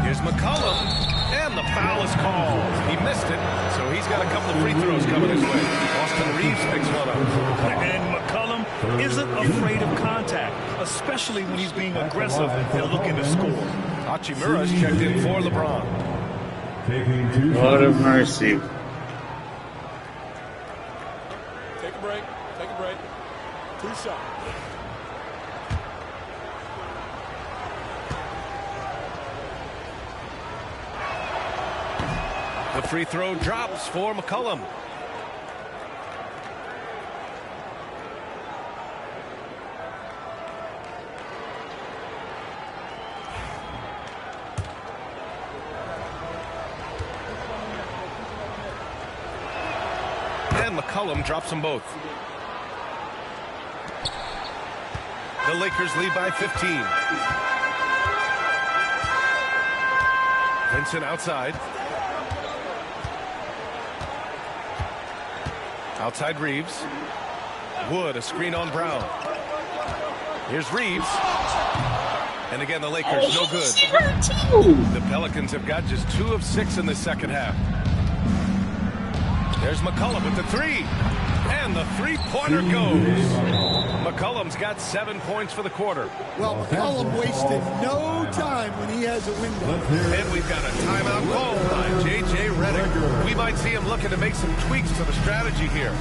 Here's McCollum. And the foul is called. He missed it, so he's got a couple of free throws coming his way. Austin Reeves picks one up.
And McCollum isn't afraid of contact, especially when he's being aggressive and looking to score.
Hachimura's checked in for LeBron.
What a mercy.
Take a break. Take a break. 2 shots.
The free throw drops for McCollum. And McCollum drops them both. The Lakers lead by 15. Vincent outside. Outside Reeves. Wood, a screen on Brown. Here's Reeves. And again, the Lakers no good. The Pelicans have got just 2 of 6 in the second half. There's McCollum with the 3. And the three-pointer goes. McCollum's got 7 points for the quarter.
Well, McCollum wasted no time when he has a window.
And we've got a timeout called by J.J. Redick. We might see him looking to make some tweaks to the strategy here.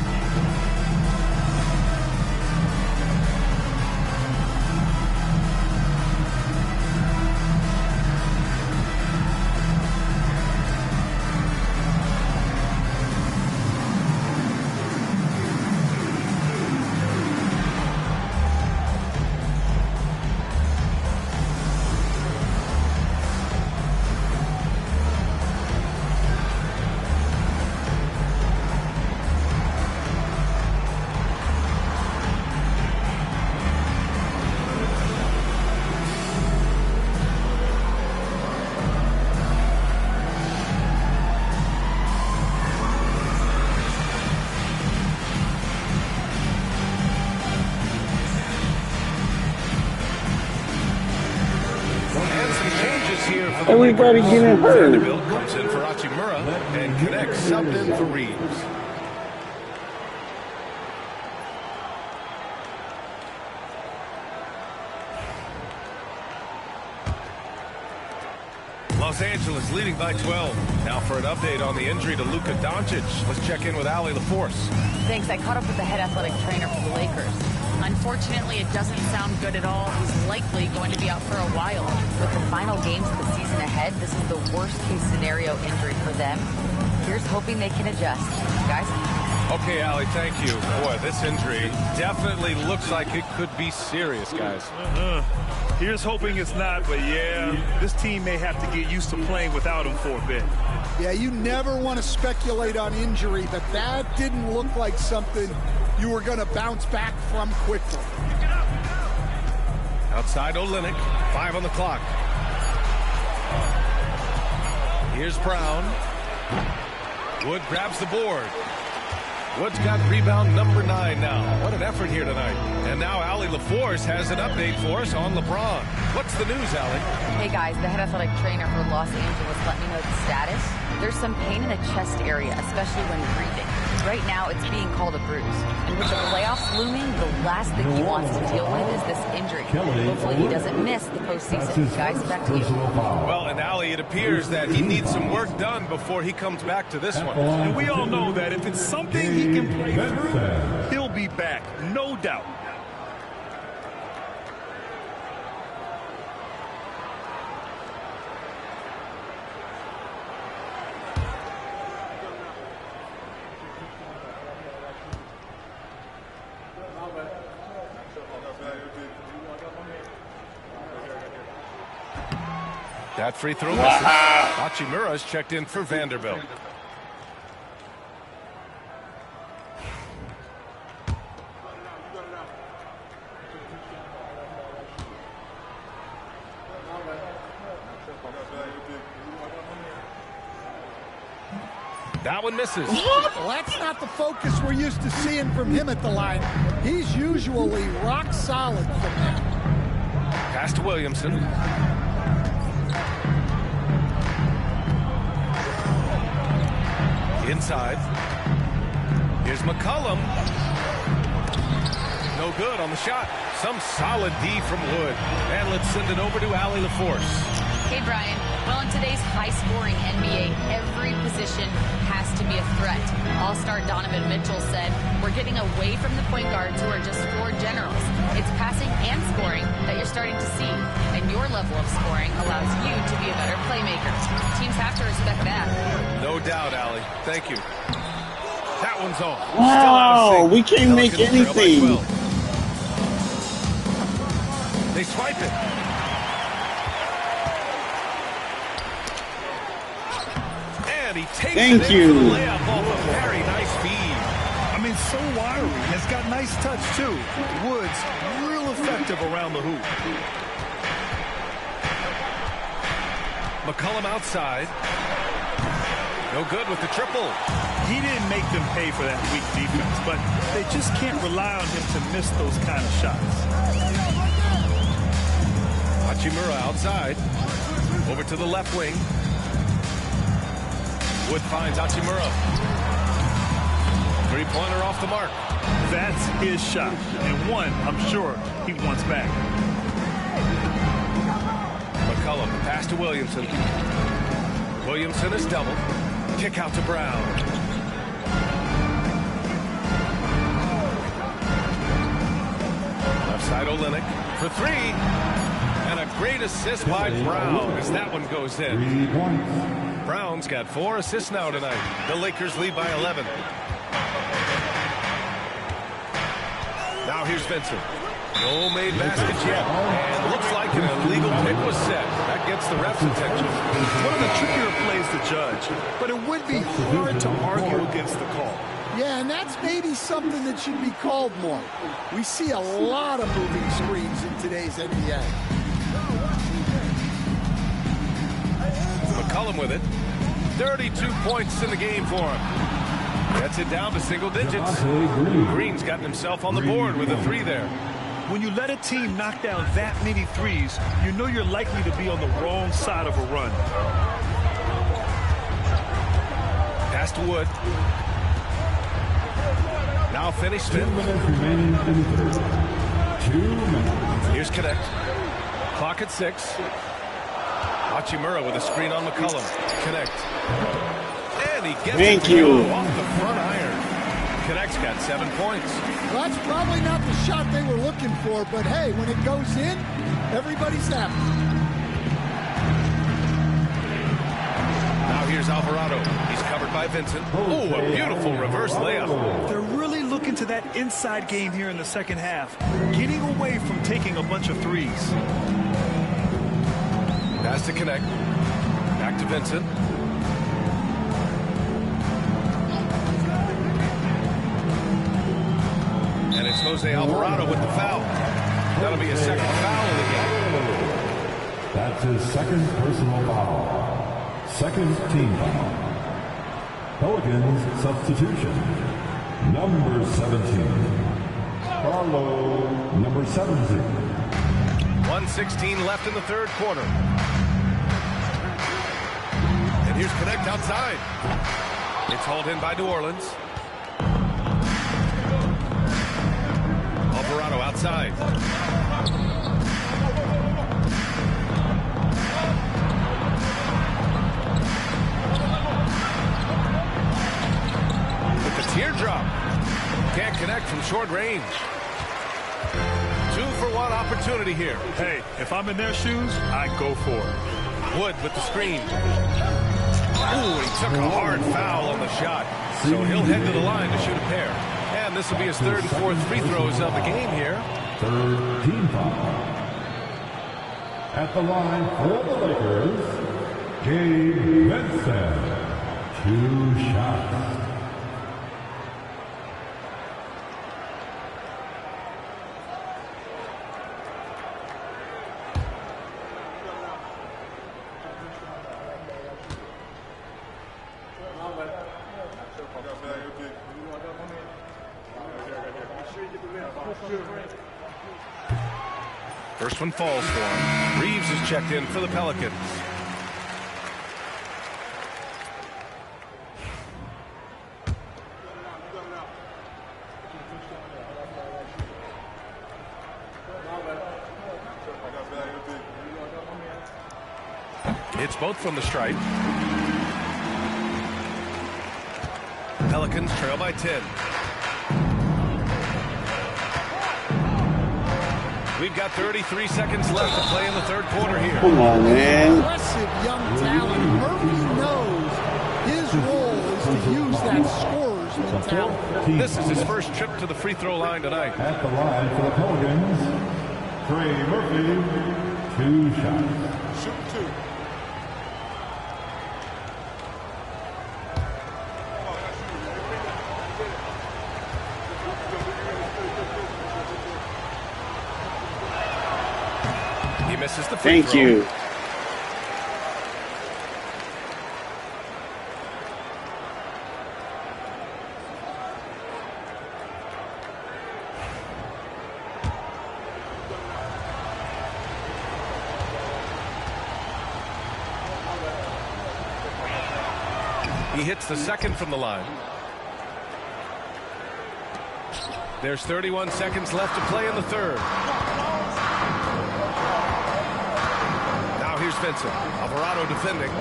Everybody getting hurt.
Vanderbilt comes in for Hachimura and connects, subbed in for Reeves. Los Angeles leading by 12. Now for an update on the injury to Luka Doncic. Let's check in with Allie LaForce.
Thanks. I caught up with the head athletic trainer for the Lakers. Unfortunately, it doesn't sound good at all. He's likely going to be out for a while. With the final games of the season ahead, this is the worst-case scenario injury for them. Here's hoping they can adjust. Guys?
Okay, Allie, thank you. Boy, this injury definitely looks like it could be serious, guys.
Here's hoping it's not, but yeah, this team may have to get used to playing without him for a bit.
Yeah, you never want to speculate on injury, but that didn't look like something you were going to bounce back from quickly.
Outside Olynyk, 5 on the clock. Here's Brown. Wood grabs the board. Wood's got rebound number 9 now. What an effort here tonight. And now Allie LaForce has an update for us on LeBron. What's the news, Allie?
Hey, guys, the head athletic trainer for Los Angeles let me know the status. There's some pain in the chest area, especially when breathing. Right now, it's being called a bruise. And with the playoffs looming, the last thing he wants to deal with is this injury. Hopefully he doesn't miss the postseason. Guys, back to you.
Well, and Allie, it appears that he needs some work done before he comes back to this one.
And we all know that if it's something he can play through, he'll be back, no doubt.
That free throw misses. Hachimura's checked in for Vanderbilt. That one misses.
Well, that's not the focus we're used to seeing from him at the line. He's usually rock solid from there.
Pass to Williamson. Inside. Here's McCollum. No good on the shot. Some solid D from Wood. And let's send it over to Allie LaForce.
Hey, Brian. Well, in today's high-scoring NBA, every position has to be a threat. All-star Donovan Mitchell said, we're getting away from the point guards who are just floor generals. It's passing and scoring that you're starting to see. And your level of scoring allows you to be a better playmaker. Teams have to respect that.
No doubt, Allie. Thank you. That one's off.
Wow, we can't make
Pelicans trail by
anything.
12. They swipe it. And he takes
Thank
it in
you.
for the layup off a very nice feed.
I mean, so wiry. Has got nice touch, too. Woods, real effective around the hoop.
McCollum outside. No good with the triple.
He didn't make them pay for that weak defense, but they just can't rely on him to miss those kind of shots.
Hachimura outside. Over to the left wing. Wood finds Hachimura. Three-pointer off the mark.
That's his shot, and one I'm sure he wants back.
McCollum, pass to Williamson. Williamson is double. Kick out to Brown. Left side Olynyk for three. And a great assist by Brown as that one goes in.
3 points.
Brown's got 4 assists now tonight. The Lakers lead by 11. Now here's Vincent. No made baskets yet. And looks like an illegal pick was set. That gets the ref's attention.
One of the trickier plays to judge, but it would be hard to argue against the call.
Yeah, and that's maybe something that should be called more. We see a lot of moving screens in today's NBA.
McCollum with it. 32 points in the game for him. Gets it down to single digits. Green's gotten himself on the board with a 3 there.
When you let a team knock down that many threes, you know you're likely to be on the wrong side of a run.
Pass to Wood. Now finished it.
2 minutes remaining in the third. 2 minutes.
Here's Connect. Clock at 6. Hachimura with a screen on McCollum. Connect. And he gets it to go off the front iron. Connect's got 7 points.
Well, that's probably not the shot they were looking for, but hey, when it goes in, everybody's happy.
Now here's Alvarado. He's covered by Vincent. Oh, a beautiful reverse layup.
They're really looking to that inside game here in the second half, getting away from taking a bunch of threes.
Pass to Connect. Back to Vincent. And it's Jose Alvarado with the foul. That'll be a second foul in the game.
That's his second personal foul. Second team foul. Pelicans substitution. Number 17. Carlo, number 17.
1:16 left in the third quarter. And here's Connect outside. It's hauled in by New Orleans. Alvarado outside. With the teardrop. Can't connect from short range. 2-for-1 opportunity here.
Hey, if I'm in their shoes, I'd go for it.
Wood with the screen. Ooh, he took a hard foul on the shot. So he'll head to the line to shoot a pair. And this will be his third and fourth free throws of the game here.
Third team foul. At the line for the Lakers, Gabe Vincent. 2 shots.
First one falls for him. Reeves is checked in for the Pelicans. It's both from the stripe. Pelicans trail by 10. We've got 33 seconds left to play in the third quarter here.
Come on, man.
Impressive young talent. Murphy knows his role is to use that scorer's mentality.
This is his first trip to the free throw line tonight.
At the line for the Pelicans, Trey Murphy, 2 shots.
Shoot 2.
Misses the free
Thank
throw.
you.
He hits the second from the line. There's 31 seconds left to play in the third. Now here's Vincent. Alvarado defending.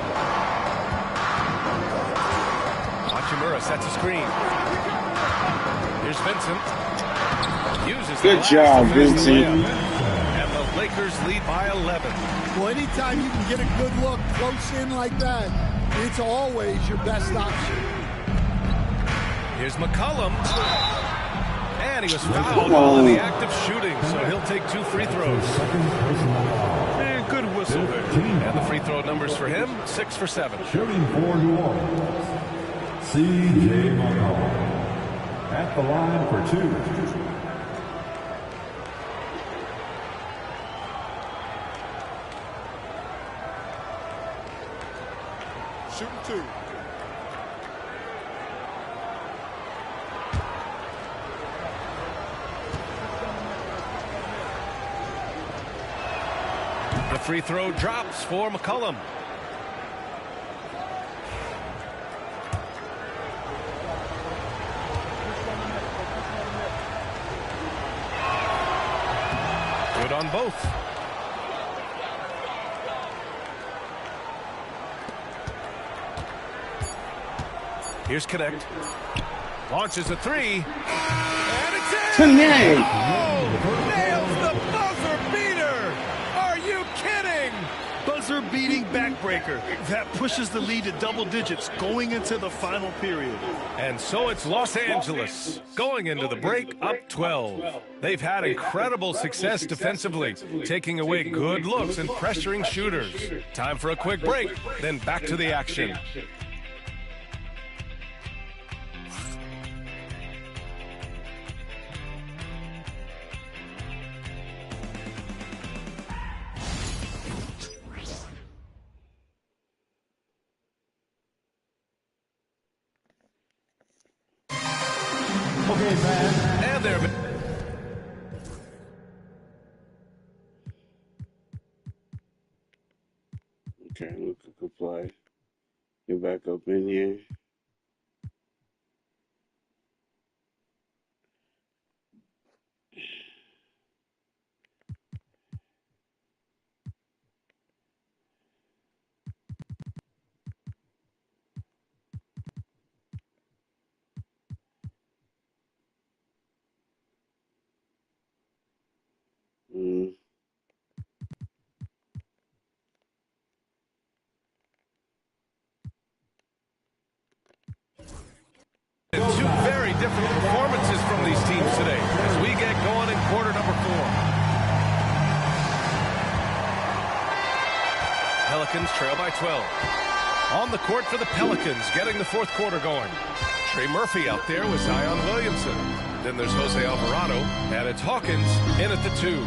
Hachimura sets a screen. Here's Vincent. Uses
Good job, Vincent.
And the Lakers lead by 11.
Well, anytime you can get a good look close in like that, it's always your best option.
Here's McCollum. And he was fouled while in the act of shooting, so he'll take 2 free throws. And good whistle there. And the free throw numbers for him, 6 for 7.
Shooting for New Orleans, C.J. McCollum. At the line for 2.
Shooting 2.
The free throw drops for McCollum. Good on both. Here's Connect. Launches a 3. And it's in!
Tonight.
Oh, nails the buzzer beater! Are you kidding?
Buzzer-beating backbreaker. That pushes the lead to double digits going into the final period.
And so it's Los Angeles going into the break up 12. They've had incredible success defensively, taking away good looks and pressuring shooters. Time for a quick break, then back to the action.
Okay, fans.
And there.
Okay, Luka could play. Get back up in here.
And 2 very different performances from these teams today as we get going in quarter number 4. Pelicans trail by 12. On the court for the Pelicans, getting the fourth quarter going. Trey Murphy out there with Zion Williamson. Then there's Jose Alvarado, and it's Hawkins in at the 2.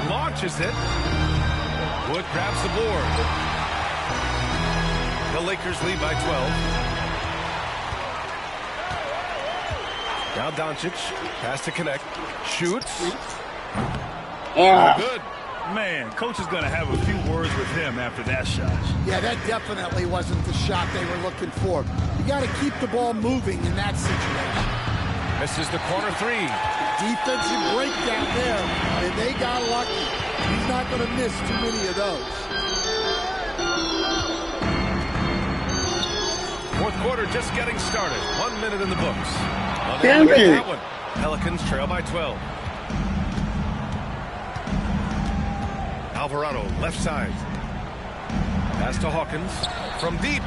Launches it. Wood grabs the board. The Lakers lead by 12. Now Doncic, pass to Connect, shoots. Good.
Man, coach is going to have a few words with him after that shot.
Yeah, that definitely wasn't the shot they were looking for. You got to keep the ball moving in that situation.
Misses the corner 3.
Defensive breakdown there, and they got lucky. He's not going to miss too many of those.
Fourth quarter just getting started. 1 minute in the books.
Damn it.
That one. Pelicans trail by 12. Alvarado, left side. Pass to Hawkins from deep.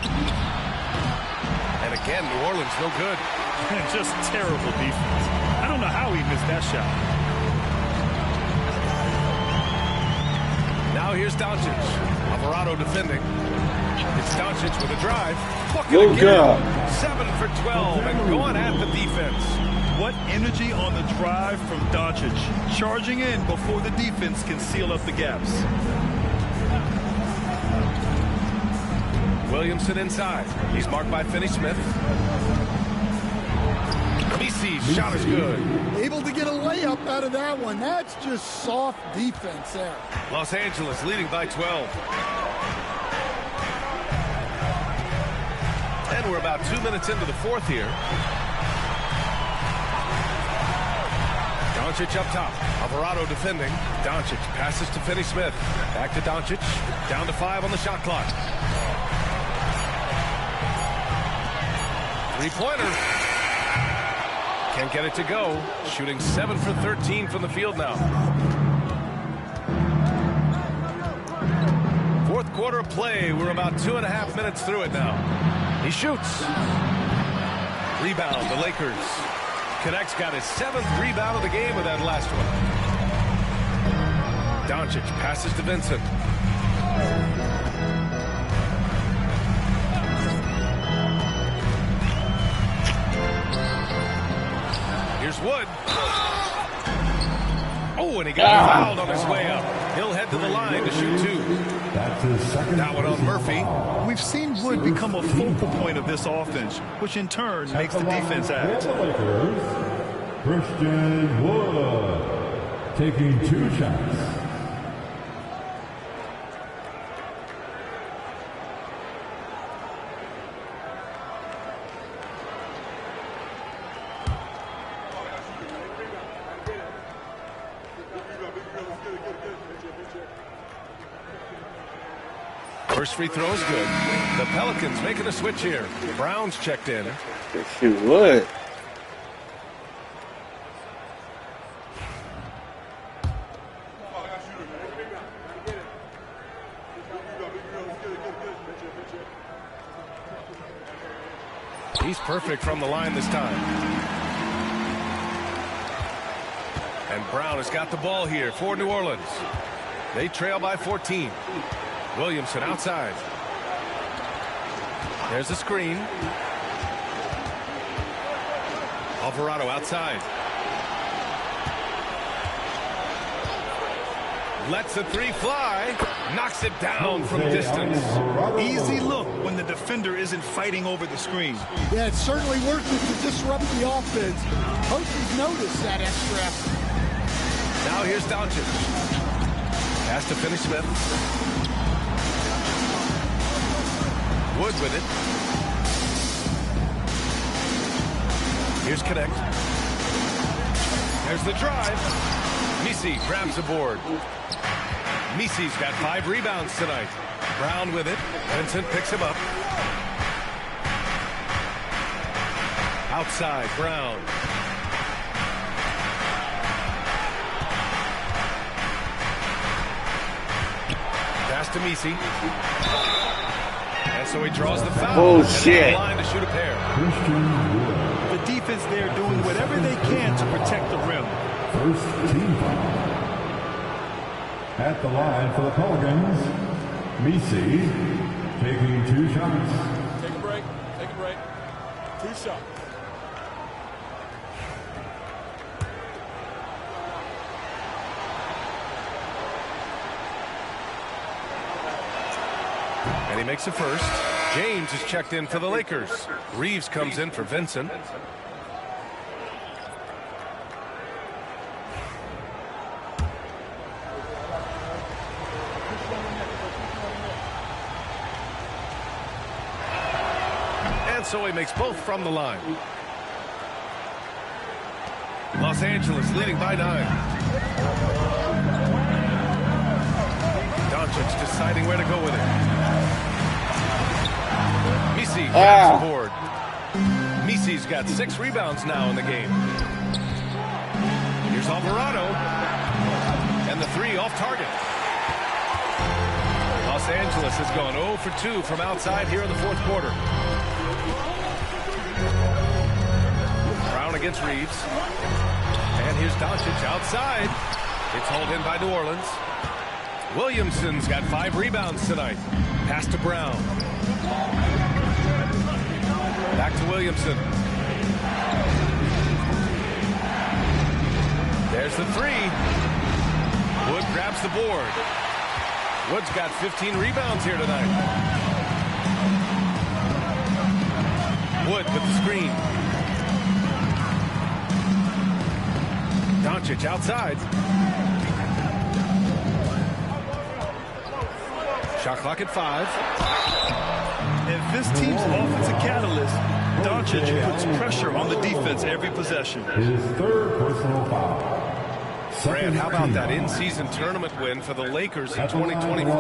And again, New Orleans no good.
Just terrible defense. I don't know how he missed that shot.
Now here's Doncic. Alvarado defending. It's Doncic with a drive.
Good job.
7 for 12 and going at the defense.
What energy on the drive from Doncic. Charging in before the defense can seal up the gaps.
Williamson inside. He's marked by Finney-Smith. Misi's shot is good.
Able to get a layup layup out of that one. That's just soft defense there.
Los Angeles leading by 12. And we're about 2 minutes into the fourth here. Doncic up top. Alvarado defending. Doncic passes to Finney-Smith. Back to Doncic. Down to 5 on the shot clock. Three-pointer. Can't get it to go. Shooting 7 for 13 from the field now. Fourth quarter of play. We're about 2.5 minutes through it now. He shoots. Rebound, the Lakers. Connect's got his 7th rebound of the game with that last one. Doncic passes to Vincent. Here's Wood. Oh, and he got fouled on his way up. He'll head to the line to shoot 2.
That's his second.
That one on Murphy.
We've seen Wood become a focal point of this offense, which in turn makes the defense act.
Christian Wood taking 2 shots.
First free throw is good. The Pelicans making a switch here. Brown's checked in.
She would.
He's perfect from the line this time. And Brown has got the ball here for New Orleans. They trail by 14. Williamson outside. There's a screen. Alvarado outside. Lets the 3 fly. Knocks it down from distance.
Easy look when the defender isn't fighting over the screen.
Yeah, it's certainly worth it to disrupt the offense. Coaches notice that extra effort.
Now here's Doncic. Pass to Finney-Smith. Wood with it. Here's Connect. There's the drive. Misi grabs the board. Misi's got 5 rebounds tonight. Brown with it. Vincent picks him up. Outside, Brown. Pass to Misi. And so he draws the foul.
Oh,
and
shit.
the line to shoot a pair.
The defense there doing whatever they can to protect the rim.
First team foul. At the line for the Pelicans, Misi taking 2 shots.
Take a break. Take a break. 2 shots.
And he makes a first. James is checked in for the Lakers. Reeves comes in for Vincent. And so he makes both from the line. Los Angeles leading by 9. Doncic deciding where to go with it. Misi grabs the board. Misi's got 6 rebounds now in the game. Here's Alvarado. And the 3 off target. Los Angeles has gone 0 for 2 from outside here in the fourth quarter. Brown against Reeves. And here's Doncic outside. It's hauled in by New Orleans. Williamson's got 5 rebounds tonight. Pass to Brown. Back to Williamson. There's the 3. Wood grabs the board. Wood's got 15 rebounds here tonight. Wood with the screen. Doncic outside. Shot clock at 5.
If this team's offensive catalyst, Doncic puts pressure on the defense every possession.
His third personal foul.
Brad, how about that in-season tournament win for the Lakers in 2024?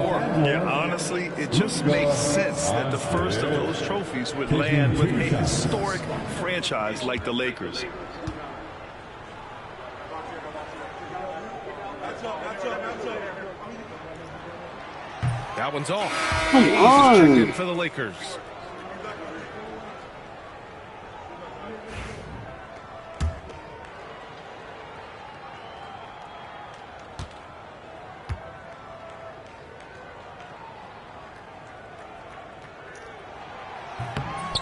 Yeah, honestly, it just makes sense that the first of those trophies would land with a historic franchise like the Lakers.
That one's off.
Come
Checked
on.
in for the Lakers.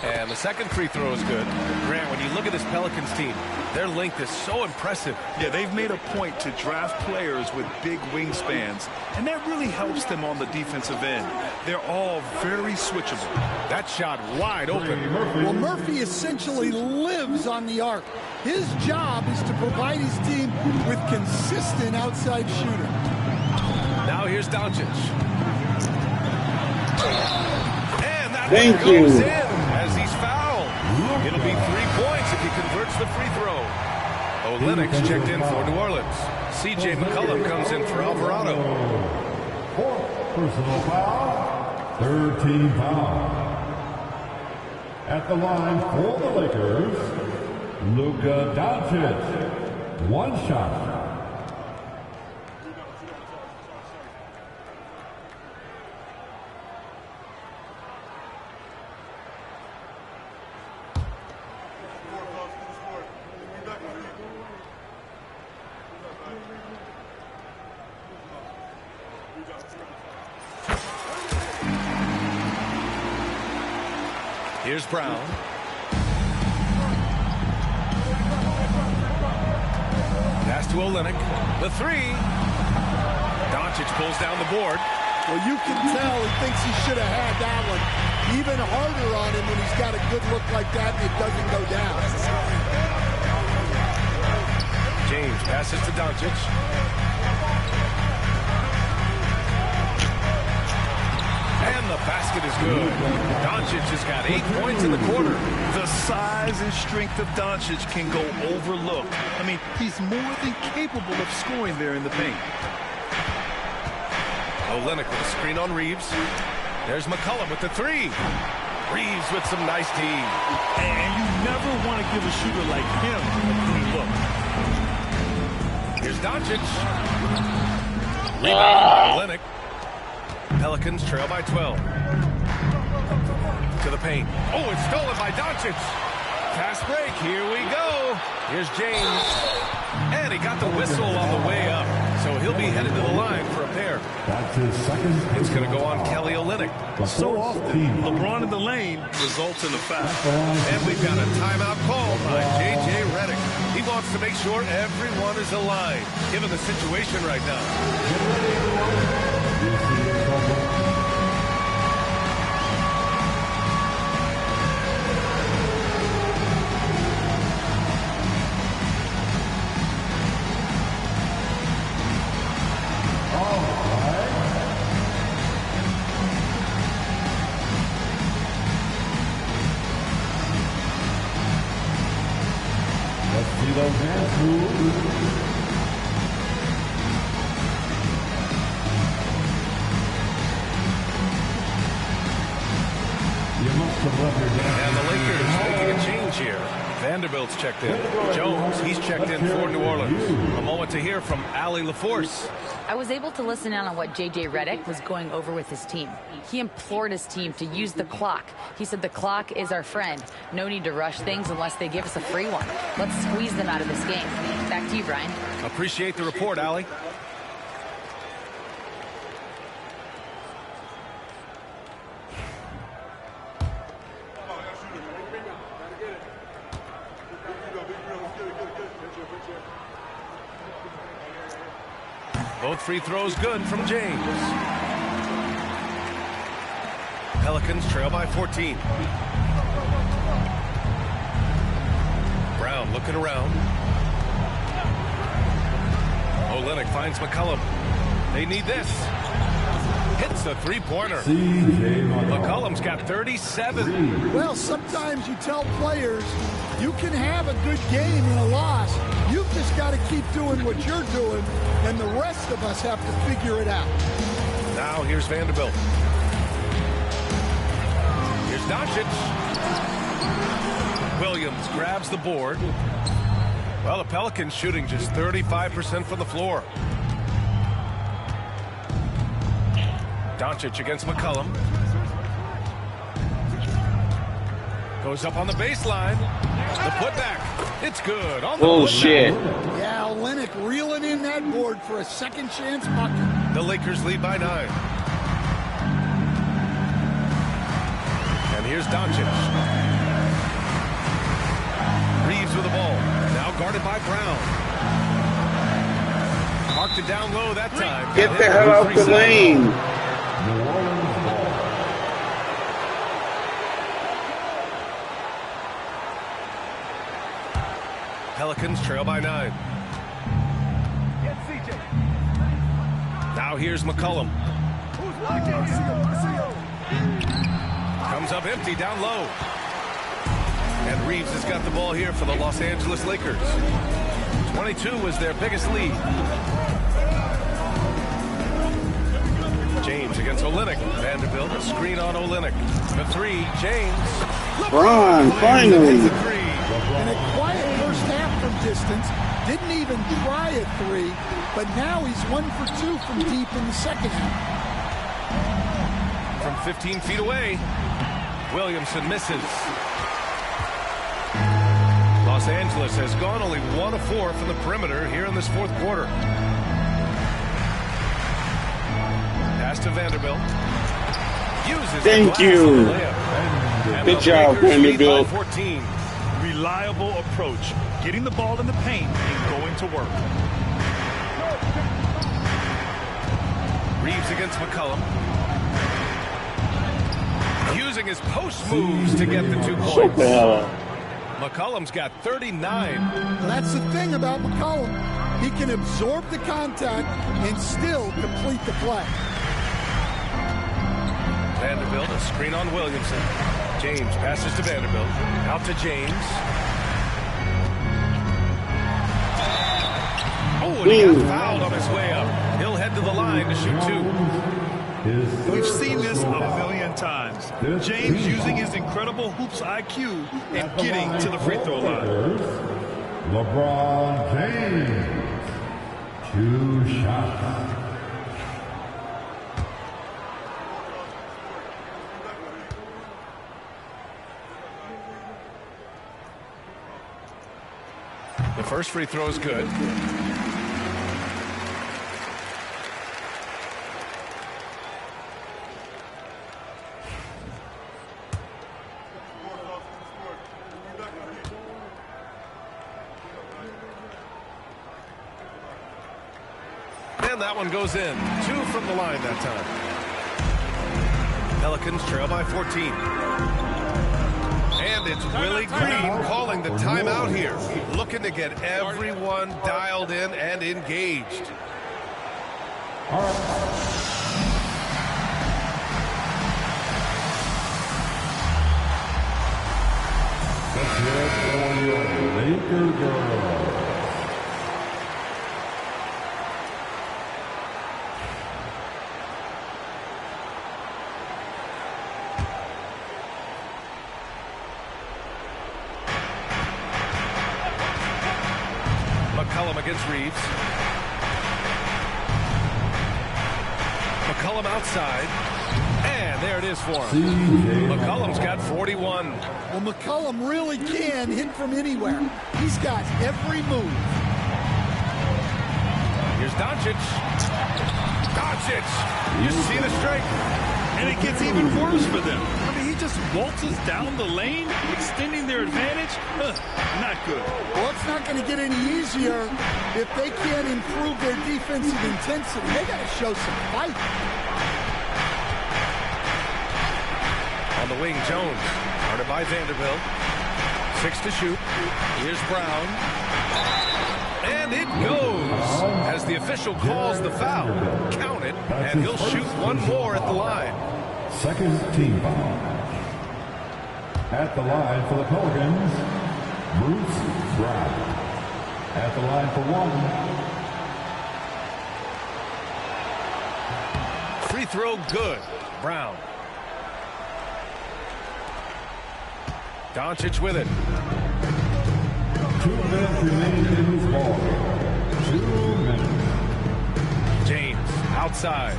And the second free throw is good. Grant, when you look at this Pelicans team, their length is so impressive.
Yeah, they've made a point to draft players with big wingspans, and that really helps them on the defensive end. They're all very switchable.
That shot wide open.
Well, Murphy essentially lives on the arc. His job is to provide his team with consistent outside shooter.
Now here's Doncic. And that
Thank
one goes
you.
in as he's fouled. It'll be 3 points if he converts the free throw. Olenek's checked in for New Orleans. C.J. McCollum comes in for Alvarado.
Fourth personal foul. Third team foul. At the line for the Lakers, Luka Doncic. One shot.
Here's Brown. Pass to Olenek. The 3. Doncic pulls down the board.
Well, you can tell he thinks he should have had that one. Even harder on him when he's got a good look like that and it doesn't go down.
James passes to Doncic. And the basket is good. Doncic has got 8 points in the quarter.
The size and strength of Doncic can go overlooked. I mean, he's more than capable of scoring there in the paint.
Olenek with a screen on Reeves. There's McCollum with the 3. Reeves with some nice D.
And you never want to give a shooter like him a clean look.
Here's Doncic. Rebound by Olenek. Pelicans trail by 12. To the paint. Oh, it's stolen by Doncic. Fast break. Here we go. Here's James. And he got the whistle on the way up. So he'll be headed to the line for a pair.
That's his second.
It's going to go on Kelly Olynyk.
So often, LeBron in the lane results in a foul.
And we've got a timeout called by J.J. Redick. He wants to make sure everyone is aligned, given the situation right now.
See those hands move.
And the Lakers making a change here. Vanderbilt's checked in. Jones, he's checked in for New Orleans. A moment to hear from Allie LaForce.
I was able to listen in on what J.J. Redick was going over with his team. He implored his team to use the clock. He said the clock is our friend. No need to rush things unless they give us a free one. Let's squeeze them out of this game. Back to you, Brian.
Appreciate the report, Allie. Both free throws good from James. Pelicans trail by 14. Brown looking around. Olynyk finds McCollum. They need this. Hits the three-pointer. McCollum's got 37.
Well, sometimes you tell players you can have a good game in a loss. You've just got to keep doing what you're doing, and the rest of us have to figure it out.
Now here's Vanderbilt. Here's Doncic. Williams grabs the board. Well, the Pelicans shooting just 35% from the floor. Doncic against McCollum. Goes up on the baseline. The putback. It's good. On the
Bullshit.
Yeah, Olynyk reeling in that board for a second chance bucket.
The Lakers lead by 9. And here's Doncic. Reeves with the ball. Now guarded by Brown. Marked it down low that time.
Get the hell out the lane.
Pelicans trail by 9. Now here's McCollum. Comes up empty down low. And Reeves has got the ball here for the Los Angeles Lakers. 22 was their biggest lead. James against Olynyk. Vanderbilt, a screen on Olynyk. The 3, James.
Ron, finally.
In a quiet first half from distance, didn't even try a 3, but now he's 1 for 2 from deep in the second half.
From 15 feet away, Williamson misses. Los Angeles has gone only 1 of 4 from the perimeter here in this fourth quarter. Pass to Vanderbilt. Uses
Thank you. Good job, Vanderbilt.
14.
Reliable approach. Getting the ball in the paint and going to work.
Reeves against McCollum. Using his post moves to get the 2
Shut
points.
the hell up.
McCollum's got 39.
That's the thing about McCollum. He can absorb the contact and still complete the play.
Vanderbilt, a screen on Williamson. James passes to Vanderbilt. Out to James. Oh, and he got fouled on his way up. He'll head to the line to shoot 2.
We've seen this a million times. James using his incredible hoops IQ and getting to the free throw line.
LeBron James. 2 shots.
The first free throw is good. And that one goes in. 2 from the line that time. Pelicans trail by 14. And it's Willie Green calling the timeout here. Looking to get everyone dialed in and engaged.
Let's hear it for your Laker girls.
McCollum against Reeves. McCollum outside. And there it is for him. McCollum's got 41.
Well, McCollum really can hit from anywhere. He's got every move.
Here's Doncic. Doncic. You see the strength.
And it gets even worse for them. I mean, he just waltzes down the lane, extending their advantage. Not good.
Well, it's not going to get any easier if they can't improve their defensive intensity. They got to show some fight.
On the wing, Jones. Guarded by Vanderbilt. 6 to shoot. Here's Brown. And it goes as the official calls the foul. Count it, and he'll shoot one more at the line.
Second team foul. At the line for the Pelicans, Bruce Brown. At the line for one.
Free throw good. Brown. Doncic with it.
2 minutes remaining in this ball game. 2 minutes.
James outside.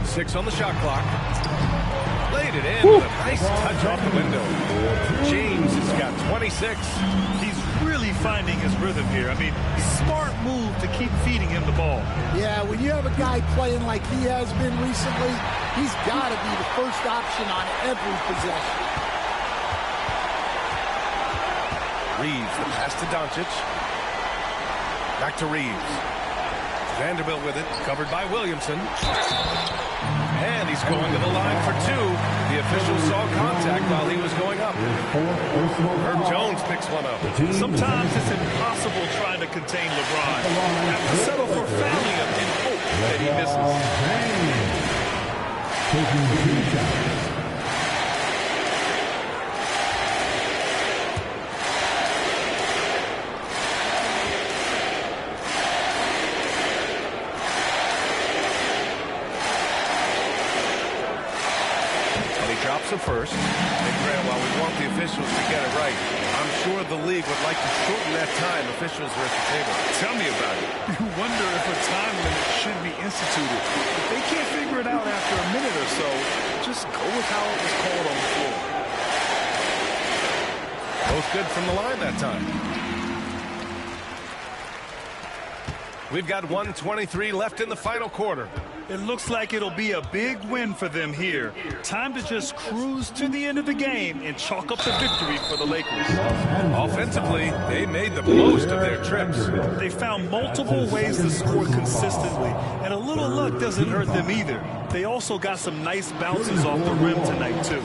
Six on the shot clock. Laid it in with a nice touch off the window. James has got 26.
He's really finding his rhythm here. I mean, smart move to keep feeding him the ball.
Yeah, when you have a guy playing like he has been recently, he's got to be the first option on every possession.
Reeves, the pass to Doncic. Back to Reeves. Vanderbilt with it, covered by Williamson. And he's going to the line for two. The official saw contact while he was going up. Herb Jones picks one up.
Sometimes it's impossible trying to contain LeBron. You have to settle for fouling him in hope that he misses.
Taking 2 shots.
Drops a first. And Grant, while we want the officials to get it right, I'm sure the league would like to shorten that time officials are at the table.
Tell me about it. You wonder if a time limit should be instituted. If they can't figure it out after a minute or so, just go with how it was called on the floor.
Both good from the line that time. We've got 1:23 left in the final quarter.
It looks like it'll be a big win for them here. Time to just cruise to the end of the game and chalk up the victory for the Lakers.
Offensively, they made the most of their trips.
They found multiple ways to score consistently, and a little luck doesn't hurt them either. They also got some nice bounces off the rim tonight, too.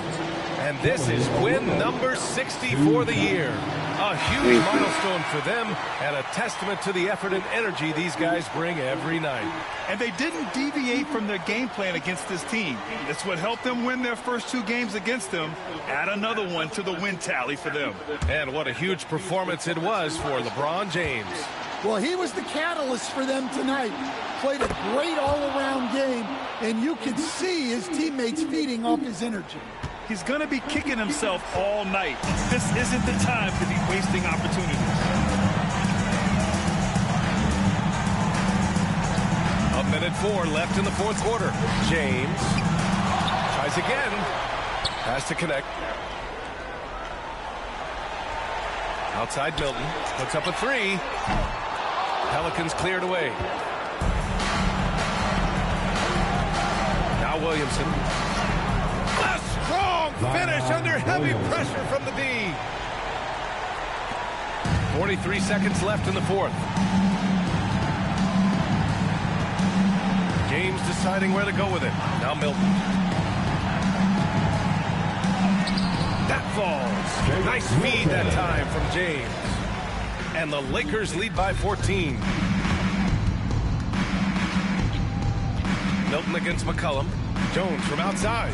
And this is win number 60 for the year. A huge milestone for them and a testament to the effort and energy these guys bring every night.
And they didn't deviate from their game plan against this team. It's what helped them win their first 2 games against them. Add another one to the win tally for them.
And what a huge performance it was for LeBron James.
Well, he was the catalyst for them tonight. Played a great all-around game, and you could see his teammates feeding off his energy.
He's going to be kicking himself all night. This isn't the time to be wasting opportunities.
A minute 4 left in the fourth quarter. James tries again. Has to connect. Outside Milton. Puts up a 3. Pelicans cleared away. Now Williamson. A strong finish under heavy pressure from the D. 43 seconds left in the fourth. James deciding where to go with it. Now Milton. That falls. Nice feed that time from James. And the Lakers lead by 14. Milton against McCollum. Jones from outside.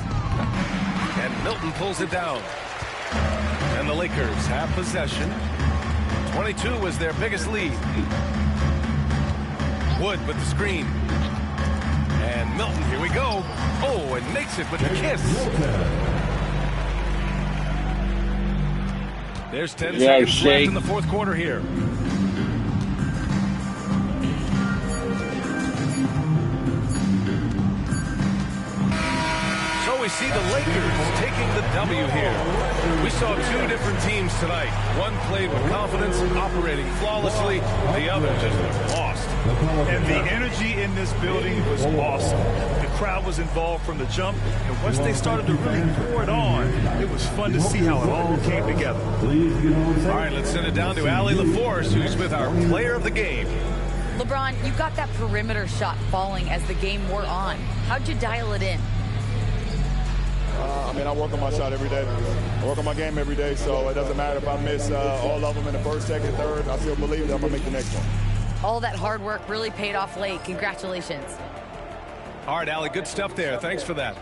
And Milton pulls it down. And the Lakers have possession. 22 was their biggest lead. Wood with the screen. And Milton, here we go. Oh, and makes it with the kiss. There's 10 seconds left in the fourth quarter here. So we see the Lakers taking the W here. We saw 2 different teams tonight. One played with confidence, operating flawlessly. The other just looked lost.
And the energy in this building was awesome. The crowd was involved from the jump, and once they started to really pour it on, it was fun to see how it all came together.
All right, let's send it down to Allie LaForce, who's with our player of the game.
LeBron, you got that perimeter shot falling as the game wore on. How'd you dial it in?
I work on my shot every day. I work on my game every day, so it doesn't matter if I miss all of them in the first, second, third. I still believe that I'm going to make the next one.
All that hard work really paid off late. Congratulations.
All right, Allie, good stuff there. Thanks for that.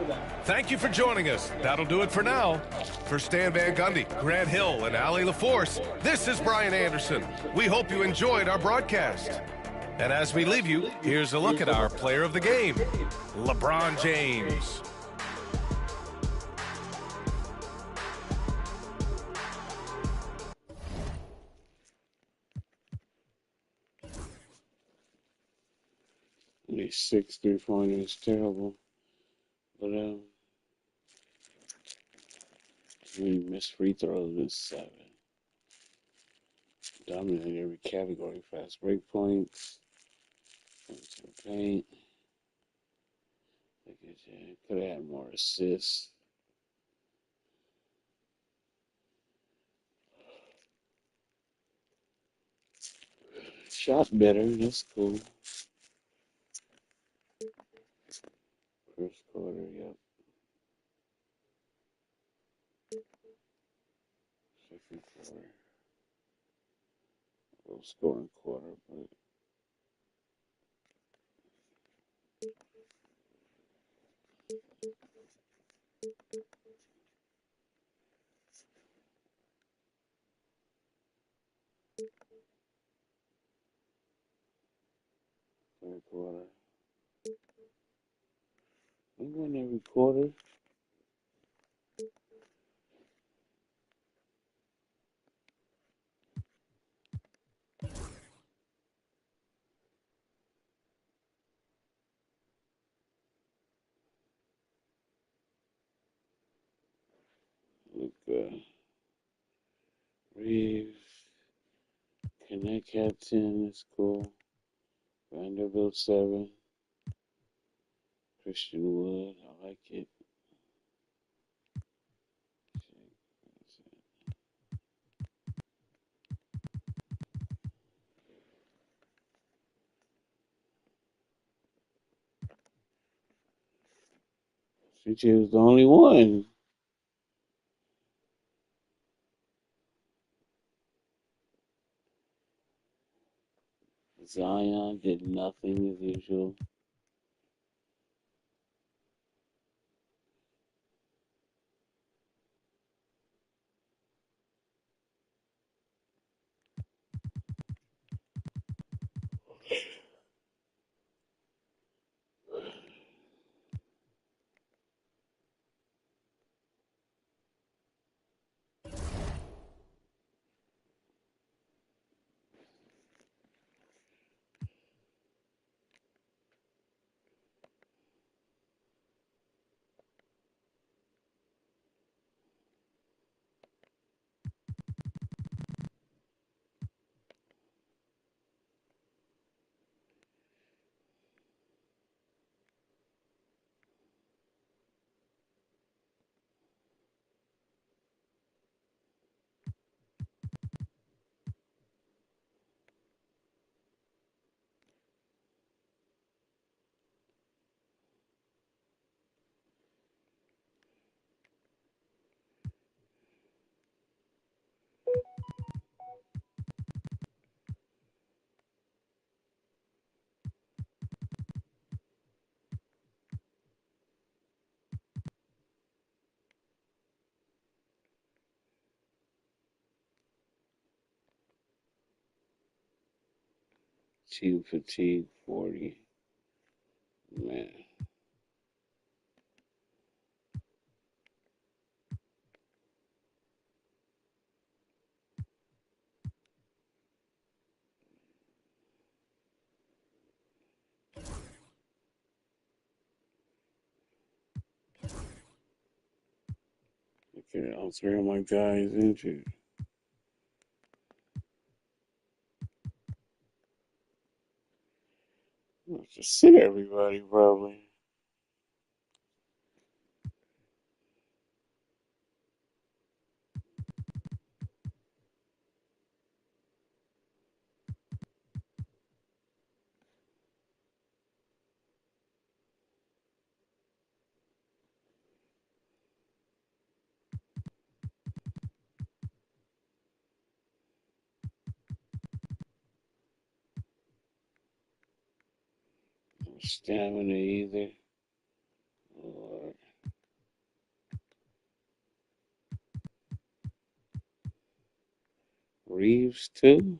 Thank you for joining us. That'll do it for now. For Stan Van Gundy, Grant Hill, and Allie LaForce, this is Brian Anderson. We hope you enjoyed our broadcast. And as we leave you, here's a look at our player of the game, LeBron James.
These 6 3-pointers terrible. But we missed free throws with 7. Dominated every category. Fast break points. Points in the paint. Could have had more assists. Shot better. That's cool. First quarter, yep. Second quarter. Low scoring quarter, but third quarter. We won every quarter. Look, Reeves, Connect had 10, that's cool. Vanderbilt 7. Christian Wood, I like it. CJ was the only one. Zion did nothing as usual. Team fatigue 40. Man. Okay, all 3 of my guys injured. I'll just sit everybody probably. stamina either. Or Reeves too.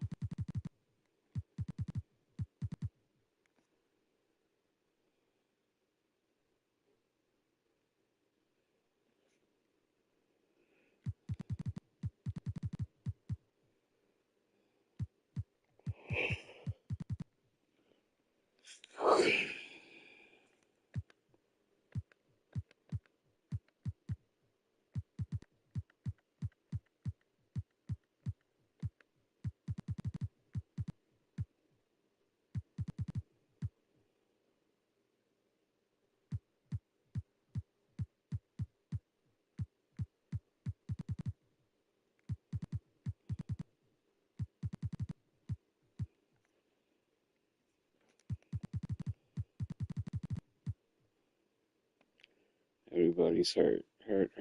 Everybody's hurt. Hurt.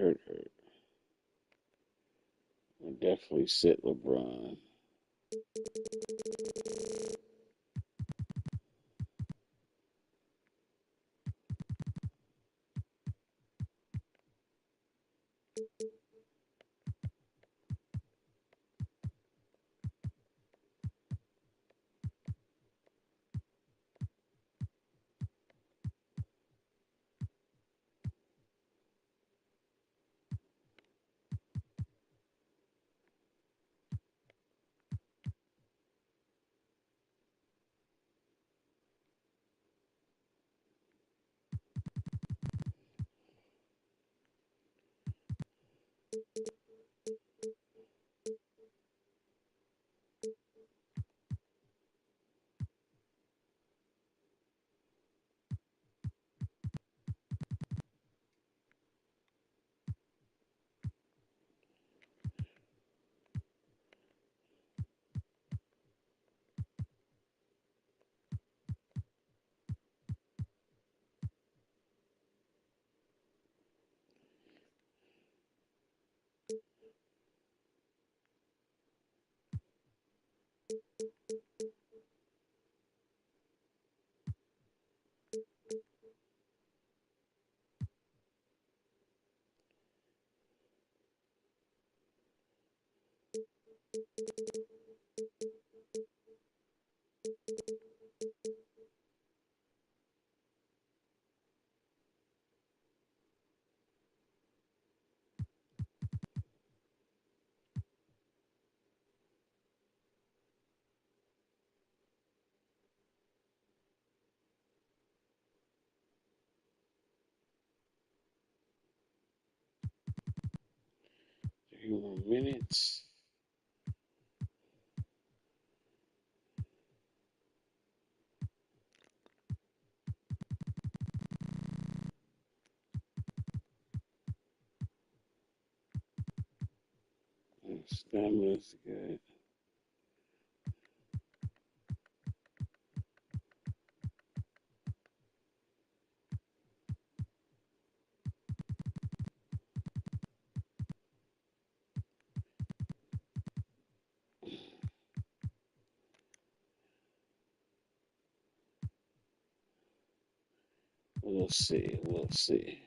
I'll definitely sit LeBron. A few more minutes. Stamina's good. We'll see.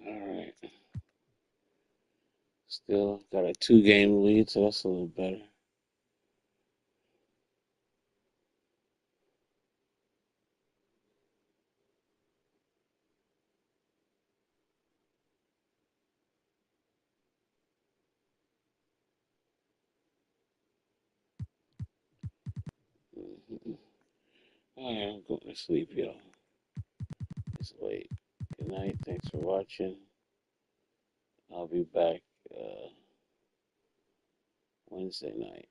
All right. Still got a 2-game lead, so that's a little better. All right, I'm going to sleep, y'all. It's late. Good night. Thanks for watching. I'll be back Wednesday night.